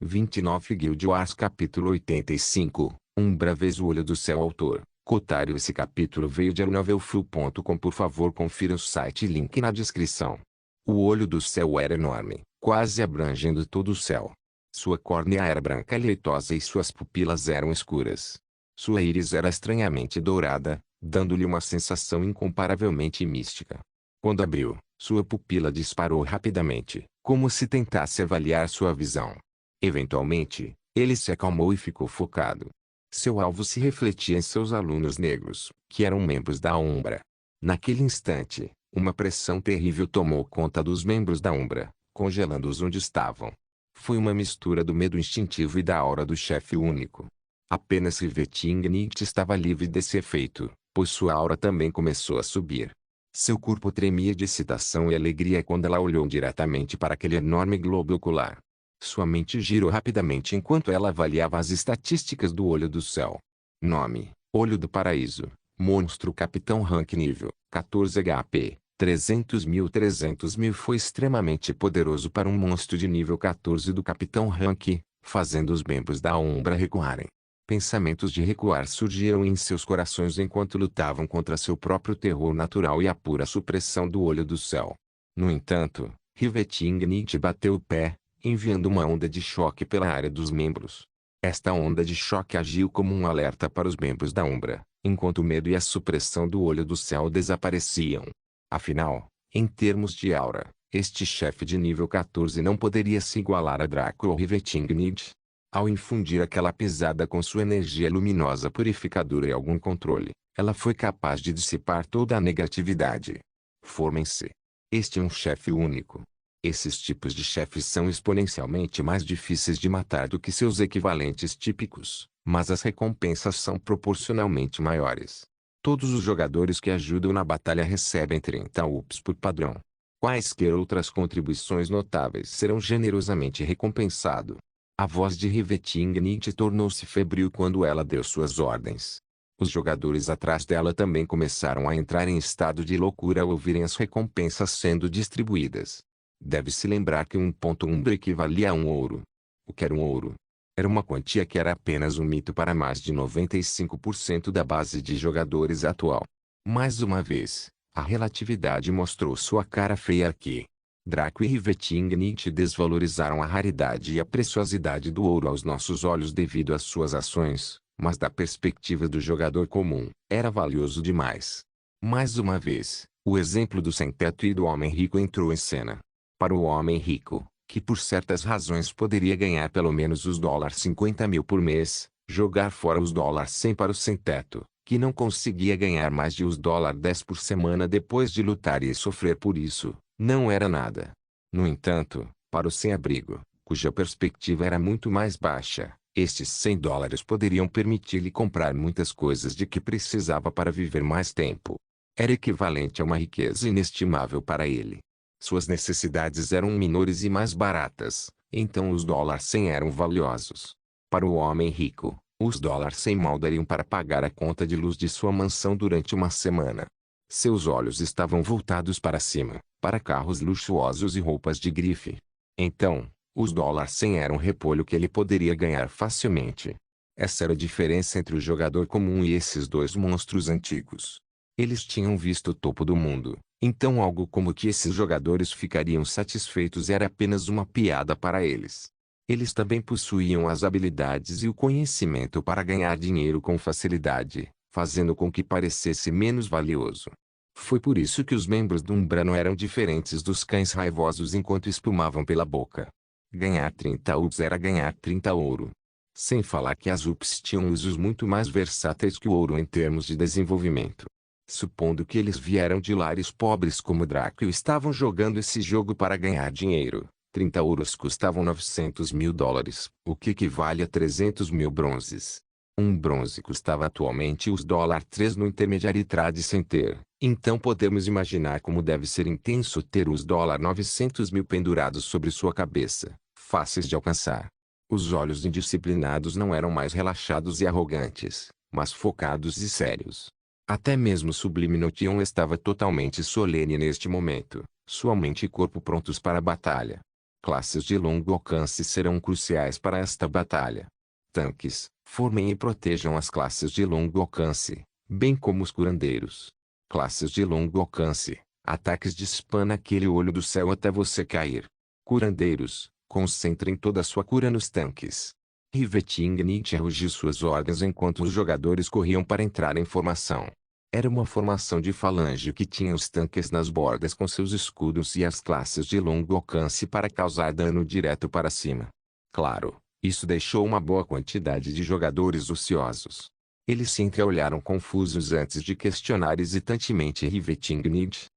29 Guild Wars Capítulo 85, Umbra vez o olho do céu. Autor, Kotaru. Esse capítulo veio de arnovelfull.com. Por favor, confira o site, link na descrição. O olho do céu era enorme, quase abrangendo todo o céu. Sua córnea era branca e leitosa e suas pupilas eram escuras. Sua íris era estranhamente dourada, dando-lhe uma sensação incomparavelmente mística. Quando abriu, sua pupila disparou rapidamente, como se tentasse avaliar sua visão. Eventualmente, ele se acalmou e ficou focado. Seu alvo se refletia em seus alunos negros, que eram membros da Umbra. Naquele instante, uma pressão terrível tomou conta dos membros da Umbra, congelando-os onde estavam. Foi uma mistura do medo instintivo e da aura do chefe único. Apenas Rivetingnicht estava livre desse efeito, pois sua aura também começou a subir. Seu corpo tremia de excitação e alegria quando ela olhou diretamente para aquele enorme globo ocular. Sua mente girou rapidamente enquanto ela avaliava as estatísticas do Olho do Céu. Nome: Olho do Paraíso. Monstro Capitão Rank nível 14 HP. 300.000 foi extremamente poderoso para um monstro de nível 14 do Capitão Rank, fazendo os membros da Umbra recuarem. Pensamentos de recuar surgiram em seus corações enquanto lutavam contra seu próprio terror natural e a pura supressão do Olho do Céu. No entanto, Rivetingnicht bateu o pé, enviando uma onda de choque pela área dos membros. Esta onda de choque agiu como um alerta para os membros da Umbra, enquanto o medo e a supressão do Olho do Céu desapareciam. Afinal, em termos de aura, este chefe de nível 14 não poderia se igualar a Draco ou Rivetingnicht. Ao infundir aquela pisada com sua energia luminosa purificadora e algum controle, ela foi capaz de dissipar toda a negatividade. Formem-se. Este é um chefe único. Esses tipos de chefes são exponencialmente mais difíceis de matar do que seus equivalentes típicos, mas as recompensas são proporcionalmente maiores. Todos os jogadores que ajudam na batalha recebem 30 UPs por padrão. Quaisquer outras contribuições notáveis serão generosamente recompensados. A voz de Rivetingnicht tornou-se febril quando ela deu suas ordens. Os jogadores atrás dela também começaram a entrar em estado de loucura ao ouvirem as recompensas sendo distribuídas. Deve-se lembrar que um ponto Umbra equivalia a um ouro. O que era um ouro? Era uma quantia que era apenas um mito para mais de 95% da base de jogadores atual. Mais uma vez, a relatividade mostrou sua cara feia aqui. Draco e Rivetingnicht desvalorizaram a raridade e a preciosidade do ouro aos nossos olhos devido às suas ações, mas da perspectiva do jogador comum, era valioso demais. Mais uma vez, o exemplo do sem-teto e do homem rico entrou em cena. Para o homem rico, que por certas razões poderia ganhar pelo menos os $50.000 por mês, jogar fora os $100 para o sem-teto, que não conseguia ganhar mais de os $10 por semana depois de lutar e sofrer por isso, não era nada. No entanto, para o sem-abrigo, cuja perspectiva era muito mais baixa, estes $100 poderiam permitir-lhe comprar muitas coisas de que precisava para viver mais tempo. Era equivalente a uma riqueza inestimável para ele. Suas necessidades eram menores e mais baratas, então os $100 eram valiosos. Para o homem rico, os $100 mal dariam para pagar a conta de luz de sua mansão durante uma semana. Seus olhos estavam voltados para cima, para carros luxuosos e roupas de grife. Então, os $100 eram repolho que ele poderia ganhar facilmente. Essa era a diferença entre o jogador comum e esses dois monstros antigos. Eles tinham visto o topo do mundo, então algo como que esses jogadores ficariam satisfeitos era apenas uma piada para eles. Eles também possuíam as habilidades e o conhecimento para ganhar dinheiro com facilidade, fazendo com que parecesse menos valioso. Foi por isso que os membros do Umbra não eram diferentes dos cães raivosos enquanto espumavam pela boca. Ganhar 30 UPs era ganhar 30 ouro. Sem falar que as UPs tinham usos muito mais versáteis que o ouro em termos de desenvolvimento. Supondo que eles vieram de lares pobres como Draco e estavam jogando esse jogo para ganhar dinheiro, 30 ouros custavam $900.000, o que equivale a 300.000 bronzes. Um bronze custava atualmente os $3 no Intermediary Trade Center, então podemos imaginar como deve ser intenso ter os $900.000 pendurados sobre sua cabeça, fáceis de alcançar. Os olhos indisciplinados não eram mais relaxados e arrogantes, mas focados e sérios. Até mesmo Sublime Notion estava totalmente solene neste momento, sua mente e corpo prontos para a batalha. Classes de longo alcance serão cruciais para esta batalha. Tanques, formem e protejam as classes de longo alcance, bem como os curandeiros. Classes de longo alcance, ataques de spam naquele olho do céu até você cair. Curandeiros, concentrem toda a sua cura nos tanques. Riveting Nietzsche rugiu suas ordens enquanto os jogadores corriam para entrar em formação. Era uma formação de falange que tinha os tanques nas bordas com seus escudos e as classes de longo alcance para causar dano direto para cima. Claro, isso deixou uma boa quantidade de jogadores ociosos. Eles se entreolharam confusos antes de questionar hesitantemente Riveting Nietzsche.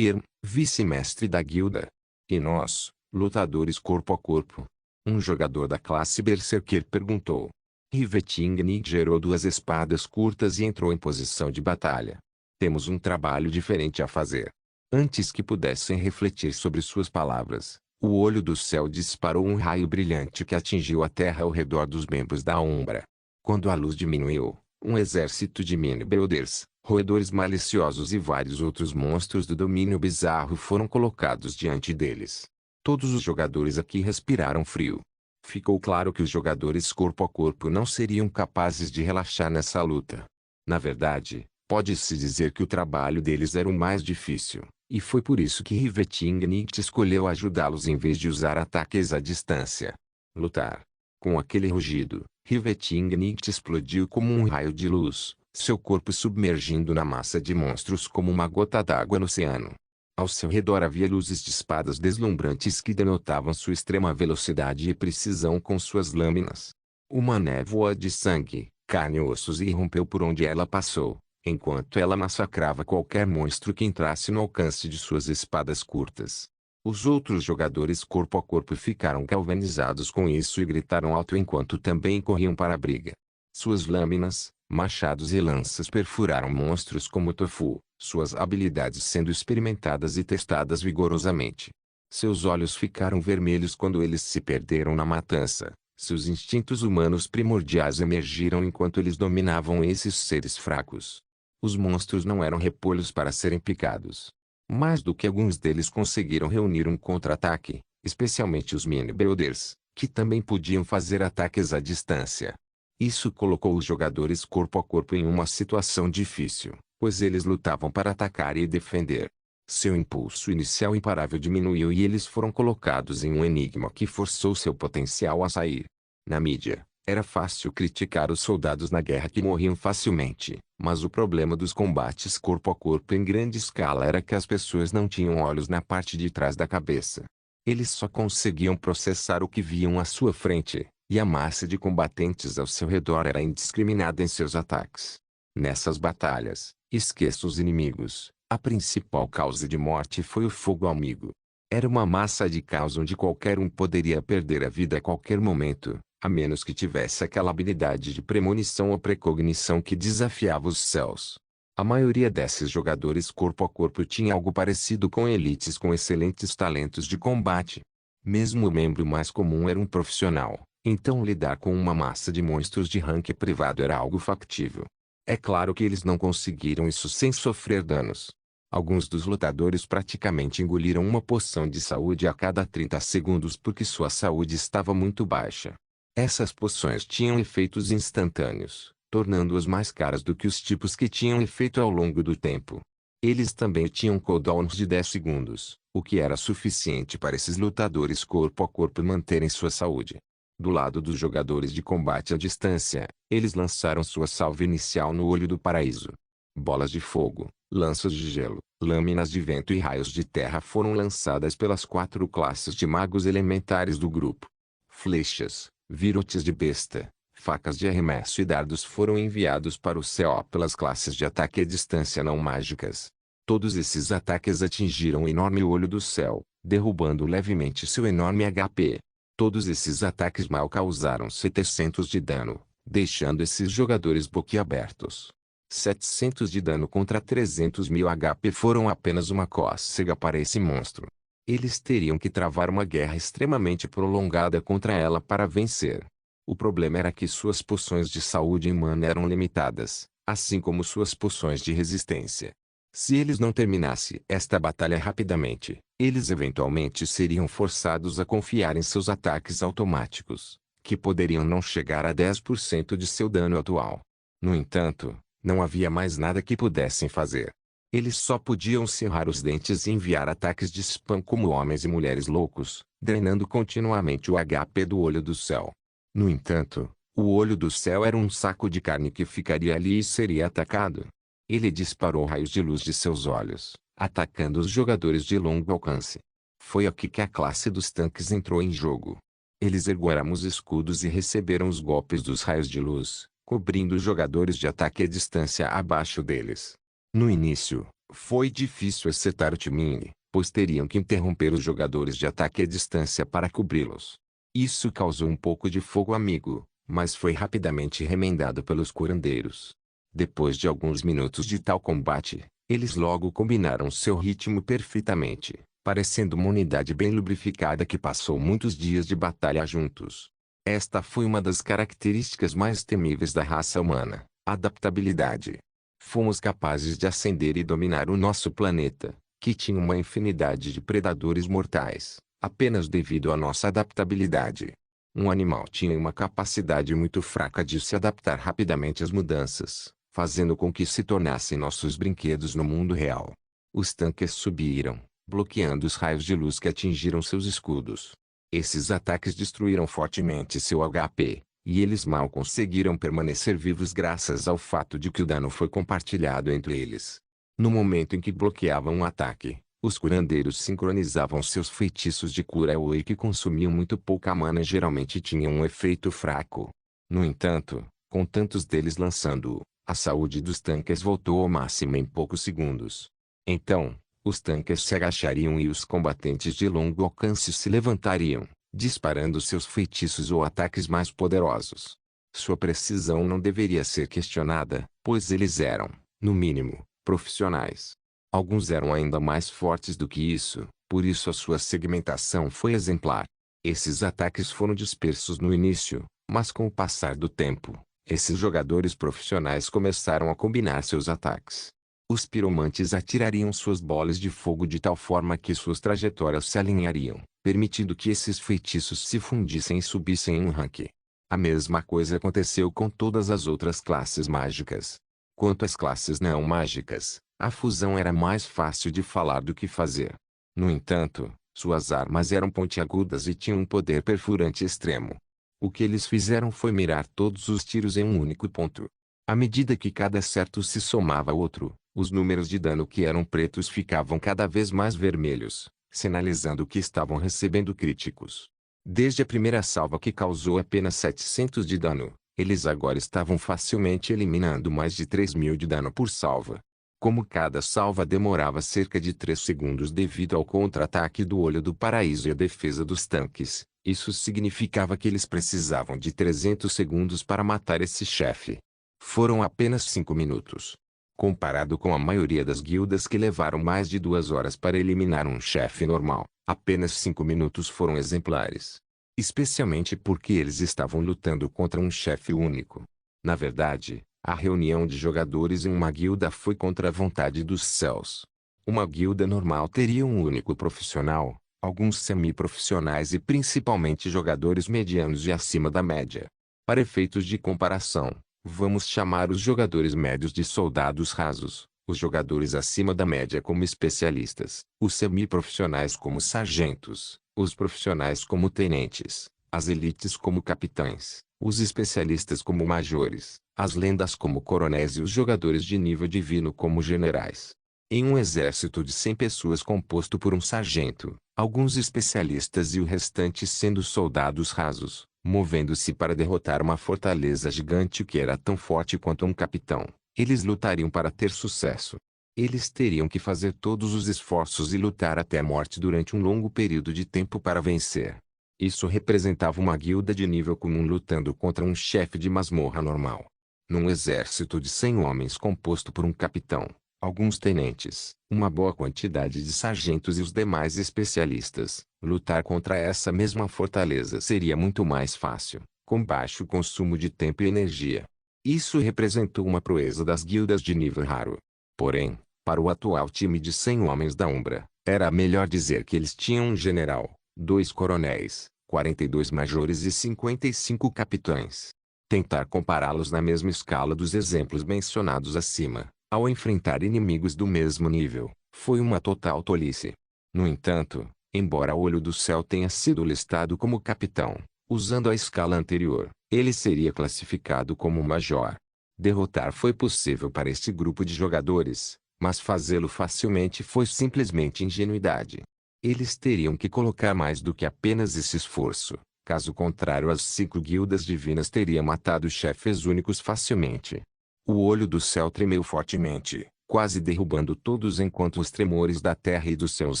Vice-mestre da guilda. E nós, lutadores corpo a corpo? Um jogador da classe Berserker perguntou. Riveting Nietzsche gerou duas espadas curtas e entrou em posição de batalha. Temos um trabalho diferente a fazer. Antes que pudessem refletir sobre suas palavras, o olho do céu disparou um raio brilhante que atingiu a terra ao redor dos membros da Umbra. Quando a luz diminuiu, um exército de mini-builders, roedores maliciosos e vários outros monstros do domínio bizarro foram colocados diante deles. Todos os jogadores aqui respiraram frio. Ficou claro que os jogadores corpo a corpo não seriam capazes de relaxar nessa luta. Na verdade, pode-se dizer que o trabalho deles era o mais difícil, e foi por isso que Riveting Nietzsche escolheu ajudá-los em vez de usar ataques à distância. Lutar. Com aquele rugido, Riveting Nietzsche explodiu como um raio de luz, seu corpo submergindo na massa de monstros como uma gota d'água no oceano. Ao seu redor havia luzes de espadas deslumbrantes que denotavam sua extrema velocidade e precisão com suas lâminas. Uma névoa de sangue, carne e ossos irrompeu por onde ela passou, enquanto ela massacrava qualquer monstro que entrasse no alcance de suas espadas curtas. Os outros jogadores corpo a corpo ficaram galvanizados com isso e gritaram alto enquanto também corriam para a briga. Suas lâminas, machados e lanças perfuraram monstros como tofu, suas habilidades sendo experimentadas e testadas vigorosamente. Seus olhos ficaram vermelhos quando eles se perderam na matança. Seus instintos humanos primordiais emergiram enquanto eles dominavam esses seres fracos. Os monstros não eram repolhos para serem picados. Mais do que alguns deles conseguiram reunir um contra-ataque, especialmente os mini-builders, que também podiam fazer ataques à distância. Isso colocou os jogadores corpo a corpo em uma situação difícil, pois eles lutavam para atacar e defender. Seu impulso inicial imparável diminuiu e eles foram colocados em um enigma que forçou seu potencial a sair. Na mídia, era fácil criticar os soldados na guerra que morriam facilmente, mas o problema dos combates corpo a corpo em grande escala era que as pessoas não tinham olhos na parte de trás da cabeça. Eles só conseguiam processar o que viam à sua frente, e a massa de combatentes ao seu redor era indiscriminada em seus ataques. Nessas batalhas, esqueça os inimigos, a principal causa de morte foi o fogo amigo. Era uma massa de caos onde qualquer um poderia perder a vida a qualquer momento, a menos que tivesse aquela habilidade de premonição ou precognição que desafiava os céus. A maioria desses jogadores corpo a corpo tinha algo parecido com elites com excelentes talentos de combate. Mesmo o membro mais comum era um profissional, então lidar com uma massa de monstros de rank privado era algo factível. É claro que eles não conseguiram isso sem sofrer danos. Alguns dos lutadores praticamente engoliram uma poção de saúde a cada 30 segundos porque sua saúde estava muito baixa. Essas poções tinham efeitos instantâneos, tornando-as mais caras do que os tipos que tinham efeito ao longo do tempo. Eles também tinham cooldowns de 10 segundos, o que era suficiente para esses lutadores corpo a corpo manterem sua saúde. Do lado dos jogadores de combate à distância, eles lançaram sua salva inicial no olho do paraíso. Bolas de fogo, lanças de gelo, lâminas de vento e raios de terra foram lançadas pelas 4 classes de magos elementares do grupo. Flechas, virotes de besta, facas de arremesso e dardos foram enviados para o céu pelas classes de ataque à distância não mágicas. Todos esses ataques atingiram o enorme olho do céu, derrubando levemente seu enorme HP. Todos esses ataques mal causaram 700 de dano, deixando esses jogadores boquiabertos. 700 de dano contra 300.000 HP foram apenas uma cócega para esse monstro. Eles teriam que travar uma guerra extremamente prolongada contra ela para vencer. O problema era que suas poções de saúde e mana eram limitadas, assim como suas poções de resistência. Se eles não terminassem esta batalha rapidamente, Eles eventualmente seriam forçados a confiar em seus ataques automáticos, que poderiam não chegar a 10% de seu dano atual. No entanto, não havia mais nada que pudessem fazer. Eles só podiam cerrar os dentes e enviar ataques de spam como homens e mulheres loucos, drenando continuamente o HP do olho do céu. No entanto, o olho do céu era um saco de carne que ficaria ali e seria atacado. Ele disparou raios de luz de seus olhos, atacando os jogadores de longo alcance. Foi aqui que a classe dos tanques entrou em jogo. Eles ergueram os escudos e receberam os golpes dos raios de luz, cobrindo os jogadores de ataque à distância abaixo deles. No início, foi difícil acertar o timing, pois teriam que interromper os jogadores de ataque à distância para cobri-los. Isso causou um pouco de fogo amigo, mas foi rapidamente remendado pelos curandeiros. Depois de alguns minutos de tal combate, eles logo combinaram seu ritmo perfeitamente, parecendo uma unidade bem lubrificada que passou muitos dias de batalha juntos. Esta foi uma das características mais temíveis da raça humana, a adaptabilidade. Fomos capazes de ascender e dominar o nosso planeta, que tinha uma infinidade de predadores mortais, apenas devido à nossa adaptabilidade. Um animal tinha uma capacidade muito fraca de se adaptar rapidamente às mudanças, fazendo com que se tornassem nossos brinquedos no mundo real. Os tanques subiram, bloqueando os raios de luz que atingiram seus escudos. Esses ataques destruíram fortemente seu HP, e eles mal conseguiram permanecer vivos graças ao fato de que o dano foi compartilhado entre eles. No momento em que bloqueavam um ataque, os curandeiros sincronizavam seus feitiços de cura e que consumiam muito pouca mana geralmente tinham um efeito fraco. No entanto, com tantos deles lançando-o, a saúde dos tanques voltou ao máximo em poucos segundos. Então, os tanques se agachariam e os combatentes de longo alcance se levantariam, disparando seus feitiços ou ataques mais poderosos. Sua precisão não deveria ser questionada, pois eles eram, no mínimo, profissionais. Alguns eram ainda mais fortes do que isso, por isso a sua segmentação foi exemplar. Esses ataques foram dispersos no início, mas com o passar do tempo, esses jogadores profissionais começaram a combinar seus ataques. Os piromantes atirariam suas bolas de fogo de tal forma que suas trajetórias se alinhariam, permitindo que esses feitiços se fundissem e subissem em um rank. A mesma coisa aconteceu com todas as outras classes mágicas. Quanto às classes não mágicas, a fusão era mais fácil de falar do que fazer. No entanto, suas armas eram pontiagudas e tinham um poder perfurante extremo. O que eles fizeram foi mirar todos os tiros em um único ponto. À medida que cada acerto se somava ao outro, os números de dano que eram pretos ficavam cada vez mais vermelhos, sinalizando que estavam recebendo críticos. Desde a primeira salva que causou apenas 700 de dano, eles agora estavam facilmente eliminando mais de 3.000 de dano por salva. Como cada salva demorava cerca de 3 segundos devido ao contra-ataque do Olho do Paraíso e a defesa dos tanques, isso significava que eles precisavam de 300 segundos para matar esse chefe. Foram apenas 5 minutos. Comparado com a maioria das guildas que levaram mais de 2 horas para eliminar um chefe normal, apenas 5 minutos foram exemplares. Especialmente porque eles estavam lutando contra um chefe único. Na verdade, a reunião de jogadores em uma guilda foi contra a vontade dos céus. Uma guilda normal teria um único profissional, alguns semi-profissionais e principalmente jogadores medianos e acima da média. Para efeitos de comparação, vamos chamar os jogadores médios de soldados rasos, os jogadores acima da média como especialistas, os semi-profissionais como sargentos, os profissionais como tenentes, as elites como capitães, os especialistas como majores, as lendas como coronéis e os jogadores de nível divino como generais. Em um exército de 100 pessoas composto por um sargento, alguns especialistas e o restante sendo soldados rasos, movendo-se para derrotar uma fortaleza gigante que era tão forte quanto um capitão, eles lutariam para ter sucesso. Eles teriam que fazer todos os esforços e lutar até a morte durante um longo período de tempo para vencer. Isso representava uma guilda de nível comum lutando contra um chefe de masmorra normal. Num exército de 100 homens composto por um capitão, alguns tenentes, uma boa quantidade de sargentos e os demais especialistas, lutar contra essa mesma fortaleza seria muito mais fácil, com baixo consumo de tempo e energia. Isso representou uma proeza das guildas de nível raro. Porém, para o atual time de 100 homens da Umbra, Era melhor dizer que eles tinham um general, 2 coronéis, 42 majores e 55 capitães. Tentar compará-los na mesma escala dos exemplos mencionados acima, ao enfrentar inimigos do mesmo nível, foi uma total tolice. No entanto, embora Olho do Céu tenha sido listado como capitão, usando a escala anterior, ele seria classificado como major. Derrotar foi possível para este grupo de jogadores, mas fazê-lo facilmente foi simplesmente ingenuidade. Eles teriam que colocar mais do que apenas esse esforço, caso contrário as 5 guildas divinas teriam matado os chefes únicos facilmente. O Olho do Céu tremeu fortemente, quase derrubando todos enquanto os tremores da terra e do céu os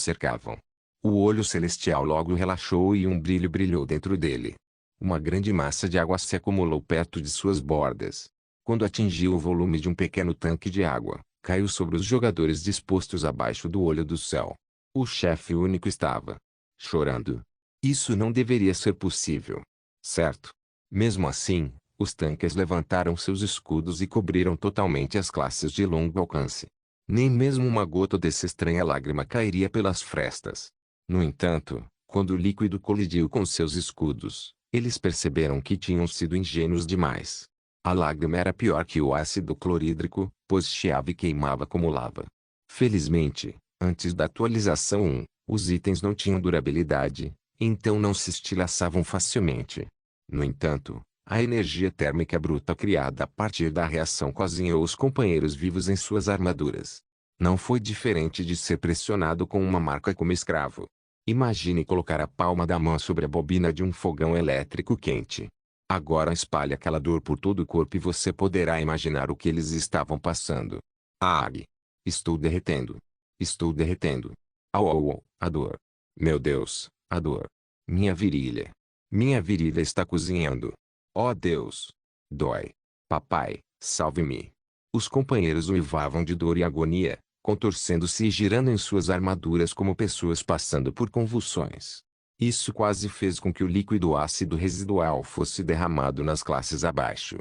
cercavam. O olho celestial logo relaxou e um brilho brilhou dentro dele. Uma grande massa de água se acumulou perto de suas bordas. Quando atingiu o volume de um pequeno tanque de água, caiu sobre os jogadores dispostos abaixo do Olho do Céu. O chefe único estava chorando. Isso não deveria ser possível. Certo? Mesmo assim, os tanques levantaram seus escudos e cobriram totalmente as classes de longo alcance. Nem mesmo uma gota dessa estranha lágrima cairia pelas frestas. No entanto, quando o líquido colidiu com seus escudos, eles perceberam que tinham sido ingênuos demais. A lágrima era pior que o ácido clorídrico, pois chiava e queimava como lava. Felizmente, antes da atualização 1, os itens não tinham durabilidade, então não se estilhaçavam facilmente. No entanto, a energia térmica bruta criada a partir da reação cozinhou os companheiros vivos em suas armaduras. Não foi diferente de ser pressionado com uma marca como escravo. Imagine colocar a palma da mão sobre a bobina de um fogão elétrico quente. Agora espalhe aquela dor por todo o corpo e você poderá imaginar o que eles estavam passando. Ag! Estou derretendo. Estou derretendo. Au au au, a dor. Meu Deus, a dor. Minha virilha. Minha virilha está cozinhando. Oh Deus! Dói. Papai, salve-me. Os companheiros uivavam de dor e agonia, contorcendo-se e girando em suas armaduras como pessoas passando por convulsões. Isso quase fez com que o líquido ácido residual fosse derramado nas classes abaixo.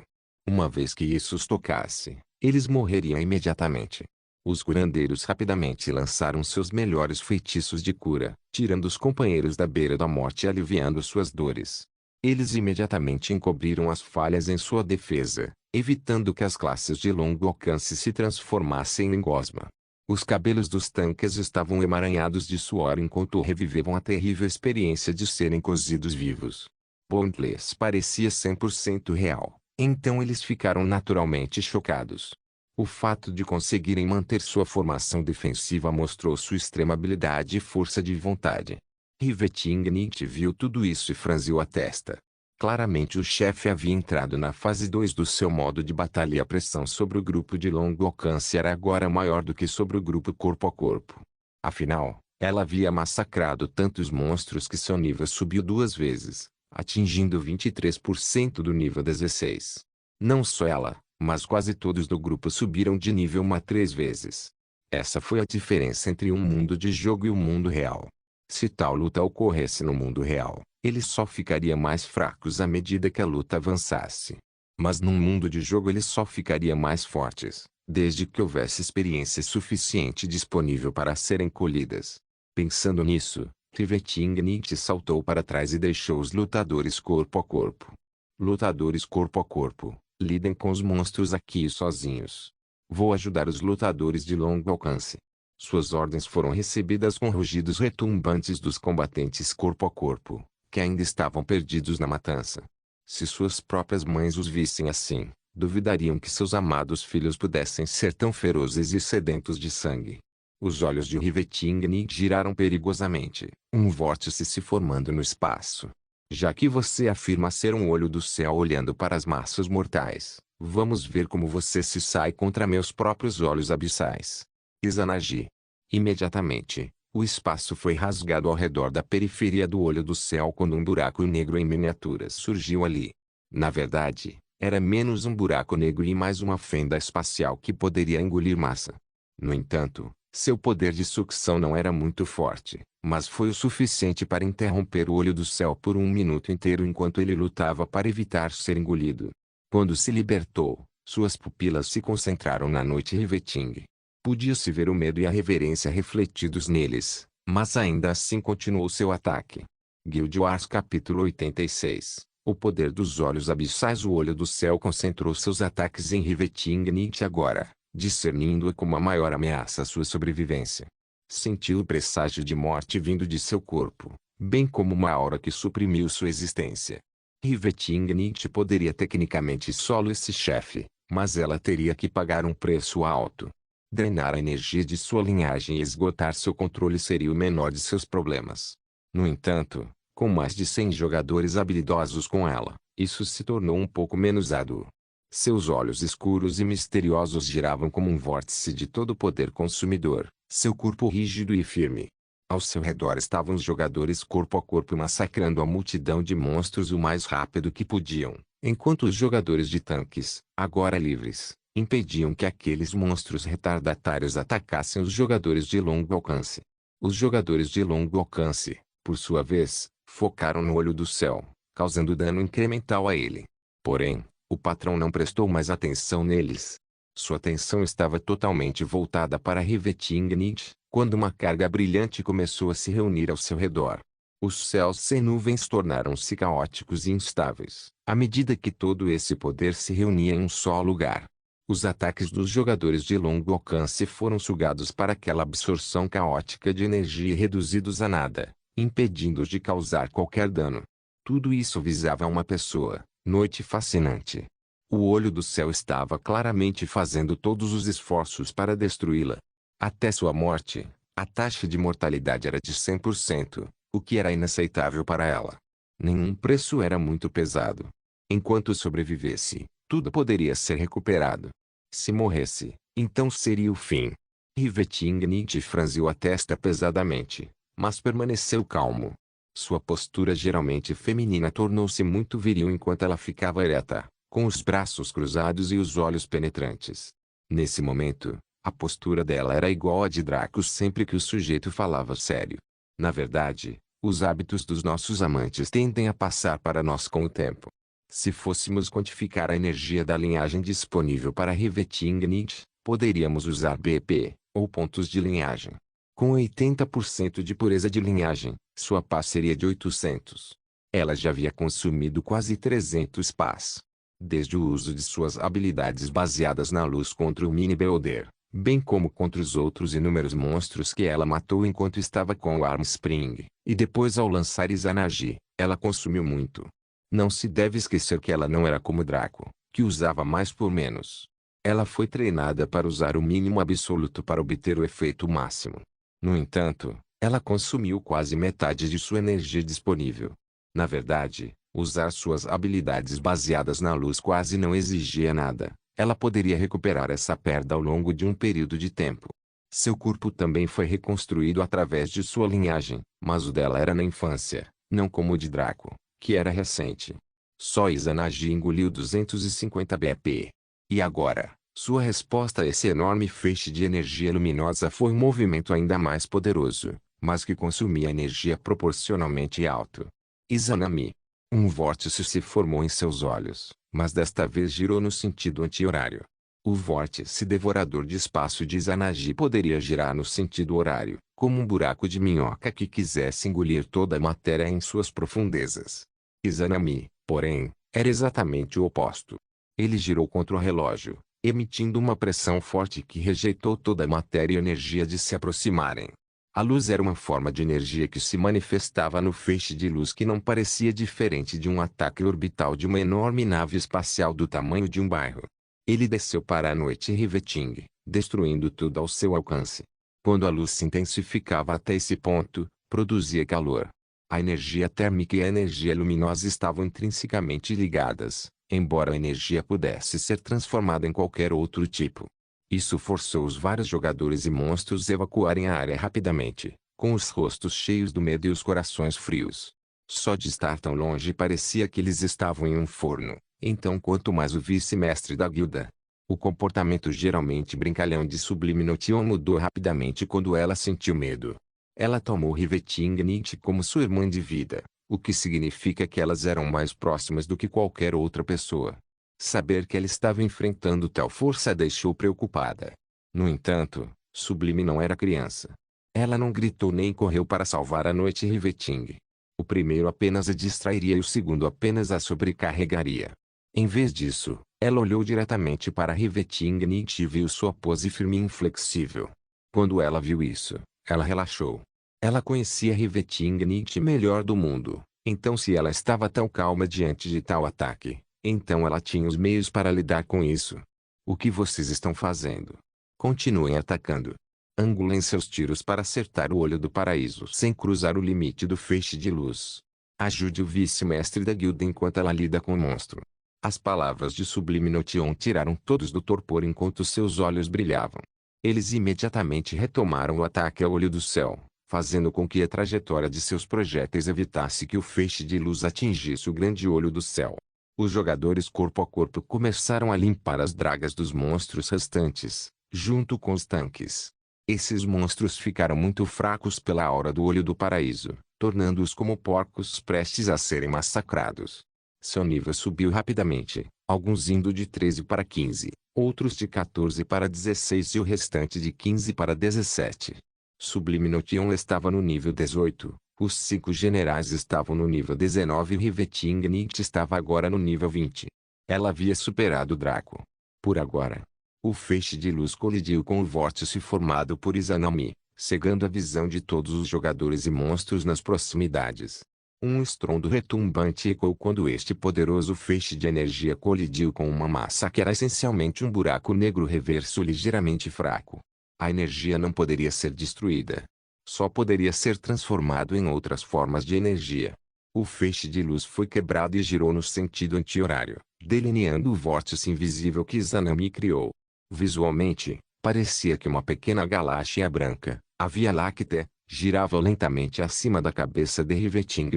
Uma vez que isso os tocasse, eles morreriam imediatamente. Os curandeiros rapidamente lançaram seus melhores feitiços de cura, tirando os companheiros da beira da morte e aliviando suas dores. Eles imediatamente encobriram as falhas em sua defesa, evitando que as classes de longo alcance se transformassem em gosma. Os cabelos dos tanques estavam emaranhados de suor enquanto revivevam a terrível experiência de serem cozidos vivos. Bondless parecia 100% real, então eles ficaram naturalmente chocados. O fato de conseguirem manter sua formação defensiva mostrou sua extrema habilidade e força de vontade. Rivetingnight viu tudo isso e franziu a testa. Claramente o chefe havia entrado na fase 2 do seu modo de batalha e a pressão sobre o grupo de longo alcance era agora maior do que sobre o grupo corpo a corpo. Afinal, ela havia massacrado tantos monstros que seu nível subiu 2 vezes, atingindo 23% do nível 16. Não só ela, mas quase todos do grupo subiram de nível 3 vezes. Essa foi a diferença entre um mundo de jogo e o mundo real. Se tal luta ocorresse no mundo real, eles só ficariam mais fracos à medida que a luta avançasse. Mas num mundo de jogo eles só ficariam mais fortes, desde que houvesse experiência suficiente disponível para serem colhidas. Pensando nisso, Rivetingnight saltou para trás e deixou os lutadores corpo a corpo. Lutadores corpo a corpo, lidem com os monstros aqui sozinhos. Vou ajudar os lutadores de longo alcance. Suas ordens foram recebidas com rugidos retumbantes dos combatentes corpo a corpo, que ainda estavam perdidos na matança. Se suas próprias mães os vissem assim, duvidariam que seus amados filhos pudessem ser tão ferozes e sedentos de sangue. Os olhos de Rivetingnight giraram perigosamente, um vórtice se formando no espaço. Já que você afirma ser um olho do céu olhando para as massas mortais, vamos ver como você se sai contra meus próprios olhos abissais. Izanagi. Imediatamente, o espaço foi rasgado ao redor da periferia do olho do céu quando um buraco negro em miniatura surgiu ali. Na verdade, era menos um buraco negro e mais uma fenda espacial que poderia engolir massa. No entanto, seu poder de sucção não era muito forte, mas foi o suficiente para interromper o olho do céu por 1 minuto inteiro enquanto ele lutava para evitar ser engolido. Quando se libertou, suas pupilas se concentraram na noite Riveting. Podia-se ver o medo e a reverência refletidos neles, Mas ainda assim continuou seu ataque. Guild Wars capítulo 86. O poder dos olhos abissais. O olho do céu concentrou seus ataques em Riveting Nietzsche agora, discernindo-a como a maior ameaça à sua sobrevivência. Sentiu o presságio de morte vindo de seu corpo, bem como uma aura que suprimiu sua existência. Riveting Nietzsche poderia tecnicamente solo esse chefe, mas ela teria que pagar um preço alto. Drenar a energia de sua linhagem e esgotar seu controle seria o menor de seus problemas. No entanto, com mais de 100 jogadores habilidosos com ela, isso se tornou um pouco menos árduo. Seus olhos escuros e misteriosos giravam como um vórtice de todo o poder consumidor, seu corpo rígido e firme. Ao seu redor estavam os jogadores corpo a corpo massacrando a multidão de monstros o mais rápido que podiam, enquanto os jogadores de tanques, agora livres, impediam que aqueles monstros retardatários atacassem os jogadores de longo alcance. Os jogadores de longo alcance, por sua vez, focaram no olho do céu, causando dano incremental a ele. Porém, o patrão não prestou mais atenção neles. Sua atenção estava totalmente voltada para Riveting Nietzsche, quando uma carga brilhante começou a se reunir ao seu redor. Os céus sem nuvens tornaram-se caóticos e instáveis, à medida que todo esse poder se reunia em um só lugar. Os ataques dos jogadores de longo alcance foram sugados para aquela absorção caótica de energia e reduzidos a nada, impedindo-os de causar qualquer dano. Tudo isso visava uma pessoa, Noite Fascinante. O olho do céu estava claramente fazendo todos os esforços para destruí-la. Até sua morte, a taxa de mortalidade era de 100%, o que era inaceitável para ela. Nenhum preço era muito pesado. Enquanto sobrevivesse, tudo poderia ser recuperado. Se morresse, então seria o fim. Riveting Nietzsche franziu a testa pesadamente, mas permaneceu calmo. Sua postura geralmente feminina tornou-se muito viril enquanto ela ficava ereta, com os braços cruzados e os olhos penetrantes. Nesse momento, a postura dela era igual à de Draco sempre que o sujeito falava sério. Na verdade, os hábitos dos nossos amantes tendem a passar para nós com o tempo. Se fôssemos quantificar a energia da linhagem disponível para Riveting Nietzsche, poderíamos usar BP, ou pontos de linhagem. Com 80% de pureza de linhagem, sua paz seria de 800. Ela já havia consumido quase 300 paz. Desde o uso de suas habilidades baseadas na luz contra o Mini Beholder, bem como contra os outros inúmeros monstros que ela matou enquanto estava com o Armspring, e depois ao lançar Izanagi, ela consumiu muito. Não se deve esquecer que ela não era como Draco, que usava mais por menos. Ela foi treinada para usar o mínimo absoluto para obter o efeito máximo. No entanto, ela consumiu quase metade de sua energia disponível. Na verdade, usar suas habilidades baseadas na luz quase não exigia nada. Ela poderia recuperar essa perda ao longo de um período de tempo. Seu corpo também foi reconstruído através de sua linhagem, mas o dela era na infância, não como o de Draco, que era recente. Só Izanagi engoliu 250 BP. E agora, sua resposta a esse enorme feixe de energia luminosa foi um movimento ainda mais poderoso, mas que consumia energia proporcionalmente alto. Izanami. Um vórtice se formou em seus olhos, mas desta vez girou no sentido anti-horário. O vórtice devorador de espaço de Izanagi poderia girar no sentido horário, como um buraco de minhoca que quisesse engolir toda a matéria em suas profundezas. Izanami, porém, era exatamente o oposto. Ele girou contra o relógio, emitindo uma pressão forte que rejeitou toda a matéria e energia de se aproximarem. A luz era uma forma de energia que se manifestava no feixe de luz que não parecia diferente de um ataque orbital de uma enorme nave espacial do tamanho de um bairro. Ele desceu para a noite Riveting, destruindo tudo ao seu alcance. Quando a luz se intensificava até esse ponto, produzia calor. A energia térmica e a energia luminosa estavam intrinsecamente ligadas, embora a energia pudesse ser transformada em qualquer outro tipo. Isso forçou os vários jogadores e monstros a evacuarem a área rapidamente, com os rostos cheios do medo e os corações frios. Só de estar tão longe parecia que eles estavam em um forno, então quanto mais o vice-mestre da guilda. O comportamento geralmente brincalhão de Sublime Notion mudou rapidamente quando ela sentiu medo. Ela tomou Riveting Nietzsche como sua irmã de vida, o que significa que elas eram mais próximas do que qualquer outra pessoa. Saber que ela estava enfrentando tal força a deixou preocupada. No entanto, Sublime não era criança. Ela não gritou nem correu para salvar a noite Riveting. O primeiro apenas a distrairia e o segundo apenas a sobrecarregaria. Em vez disso, ela olhou diretamente para Riveting e viu sua pose firme e inflexível. Quando ela viu isso, ela relaxou. Ela conhecia Riveting melhor do mundo, então se ela estava tão calma diante de tal ataque, então ela tinha os meios para lidar com isso. O que vocês estão fazendo? Continuem atacando. Angulem seus tiros para acertar o olho do paraíso sem cruzar o limite do feixe de luz. Ajude o vice-mestre da guilda enquanto ela lida com o monstro. As palavras de Sublime Notion tiraram todos do torpor enquanto seus olhos brilhavam. Eles imediatamente retomaram o ataque ao olho do céu, fazendo com que a trajetória de seus projéteis evitasse que o feixe de luz atingisse o grande olho do céu. Os jogadores corpo a corpo começaram a limpar as dragas dos monstros restantes, junto com os tanques. Esses monstros ficaram muito fracos pela aura do olho do paraíso, tornando-os como porcos prestes a serem massacrados. Seu nível subiu rapidamente, alguns indo de 13 para 15, outros de 14 para 16 e o restante de 15 para 17. Sublime Notion estava no nível 18, os 5 generais estavam no nível 19 e Riveting estava agora no nível 20. Ela havia superado Draco. Por agora. O feixe de luz colidiu com o vórtice formado por Izanami, cegando a visão de todos os jogadores e monstros nas proximidades. Um estrondo retumbante ecoou quando este poderoso feixe de energia colidiu com uma massa que era essencialmente um buraco negro reverso ligeiramente fraco. A energia não poderia ser destruída. Só poderia ser transformado em outras formas de energia. O feixe de luz foi quebrado e girou no sentido anti-horário, delineando o vórtice invisível que Izanami criou. Visualmente, parecia que uma pequena galáxia branca, a Via Láctea, girava lentamente acima da cabeça de Riveting.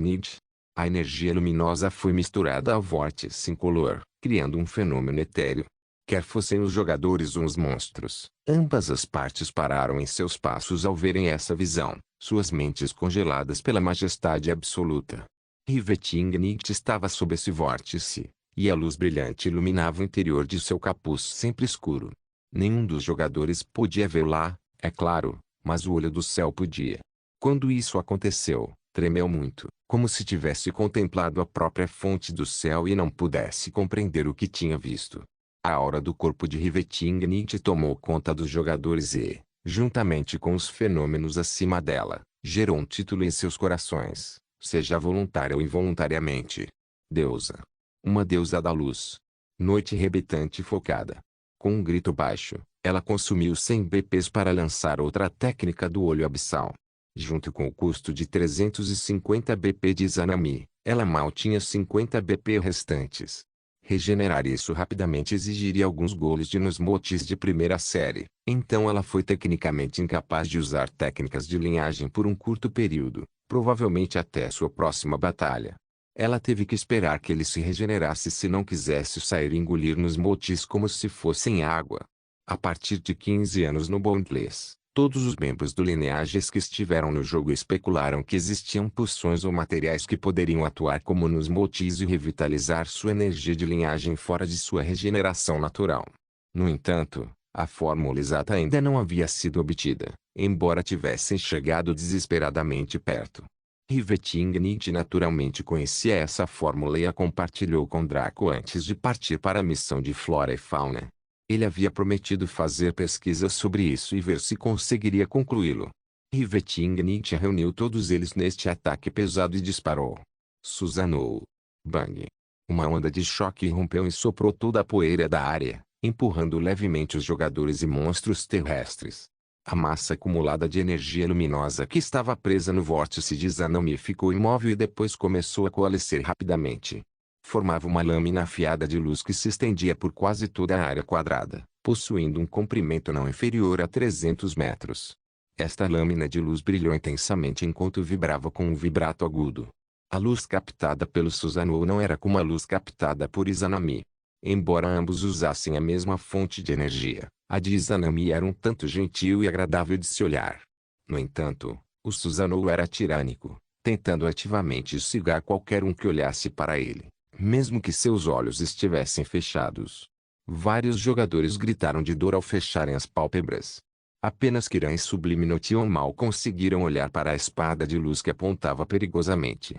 A energia luminosa foi misturada ao vórtice incolor, criando um fenômeno etéreo. Quer fossem os jogadores ou os monstros, ambas as partes pararam em seus passos ao verem essa visão, suas mentes congeladas pela majestade absoluta. Riveting estava sob esse vórtice, e a luz brilhante iluminava o interior de seu capuz sempre escuro. Nenhum dos jogadores podia vê-lo lá, é claro, mas o olho do céu podia. Quando isso aconteceu, tremeu muito, como se tivesse contemplado a própria fonte do céu e não pudesse compreender o que tinha visto. A aura do corpo de Riveting tomou conta dos jogadores e, juntamente com os fenômenos acima dela, gerou um título em seus corações, seja voluntária ou involuntariamente. Deusa. Uma deusa da luz. Noite rebitante focada. Com um grito baixo, ela consumiu 100 BPs para lançar outra técnica do olho abissal. Junto com o custo de 350 BP de Izanami, ela mal tinha 50 BP restantes. Regenerar isso rapidamente exigiria alguns goles de Nosmotes de primeira série, então ela foi tecnicamente incapaz de usar técnicas de linhagem por um curto período, provavelmente até sua próxima batalha. Ela teve que esperar que ele se regenerasse se não quisesse sair e engolir Nosmotes como se fossem água. A partir de 15 anos no Boundless, todos os membros do Lineages que estiveram no jogo especularam que existiam poções ou materiais que poderiam atuar como Nosmotes e revitalizar sua energia de linhagem fora de sua regeneração natural. No entanto, a fórmula exata ainda não havia sido obtida, embora tivessem chegado desesperadamente perto. Riveting naturalmente conhecia essa fórmula e a compartilhou com Draco antes de partir para a missão de Flora e Fauna. Ele havia prometido fazer pesquisas sobre isso e ver se conseguiria concluí-lo. Riveting reuniu todos eles neste ataque pesado e disparou. Susanou. Bang. Uma onda de choque rompeu e soprou toda a poeira da área, empurrando levemente os jogadores e monstros terrestres. A massa acumulada de energia luminosa que estava presa no vórtice de Izanami ficou imóvel e depois começou a coalescer rapidamente. Formava uma lâmina afiada de luz que se estendia por quase toda a área quadrada, possuindo um comprimento não inferior a 300 metros. Esta lâmina de luz brilhou intensamente enquanto vibrava com um vibrato agudo. A luz captada pelo Susanoo não era como a luz captada por Izanami. Embora ambos usassem a mesma fonte de energia, a de Izanami era um tanto gentil e agradável de se olhar. No entanto, o Susanoo era tirânico, tentando ativamente cegar qualquer um que olhasse para ele, mesmo que seus olhos estivessem fechados. Vários jogadores gritaram de dor ao fecharem as pálpebras. Apenas Kiran e Sublime Notion mal conseguiram olhar para a espada de luz que apontava perigosamente.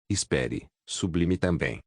Espere, Sublime também.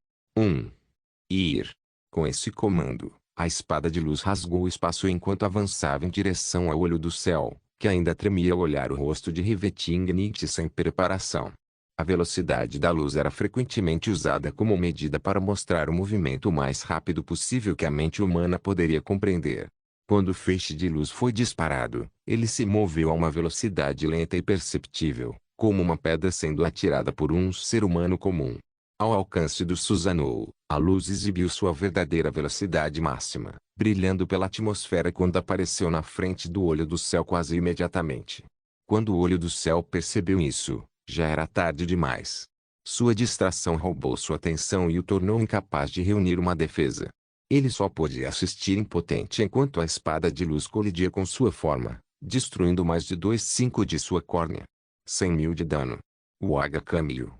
Ir. Com esse comando, a espada de luz rasgou o espaço enquanto avançava em direção ao olho do céu, que ainda tremia ao olhar o rosto de Rivetingnight sem preparação. A velocidade da luz era frequentemente usada como medida para mostrar o movimento mais rápido possível que a mente humana poderia compreender. Quando o feixe de luz foi disparado, ele se moveu a uma velocidade lenta e perceptível, como uma pedra sendo atirada por um ser humano comum. Ao alcance do Susanoo, a luz exibiu sua verdadeira velocidade máxima, brilhando pela atmosfera quando apareceu na frente do olho do céu quase imediatamente. Quando o olho do céu percebeu isso, já era tarde demais. Sua distração roubou sua atenção e o tornou incapaz de reunir uma defesa. Ele só pôde assistir impotente enquanto a espada de luz colidia com sua forma, destruindo mais de 2/5 de sua córnea. 100.000 de dano. O Agakamiyo.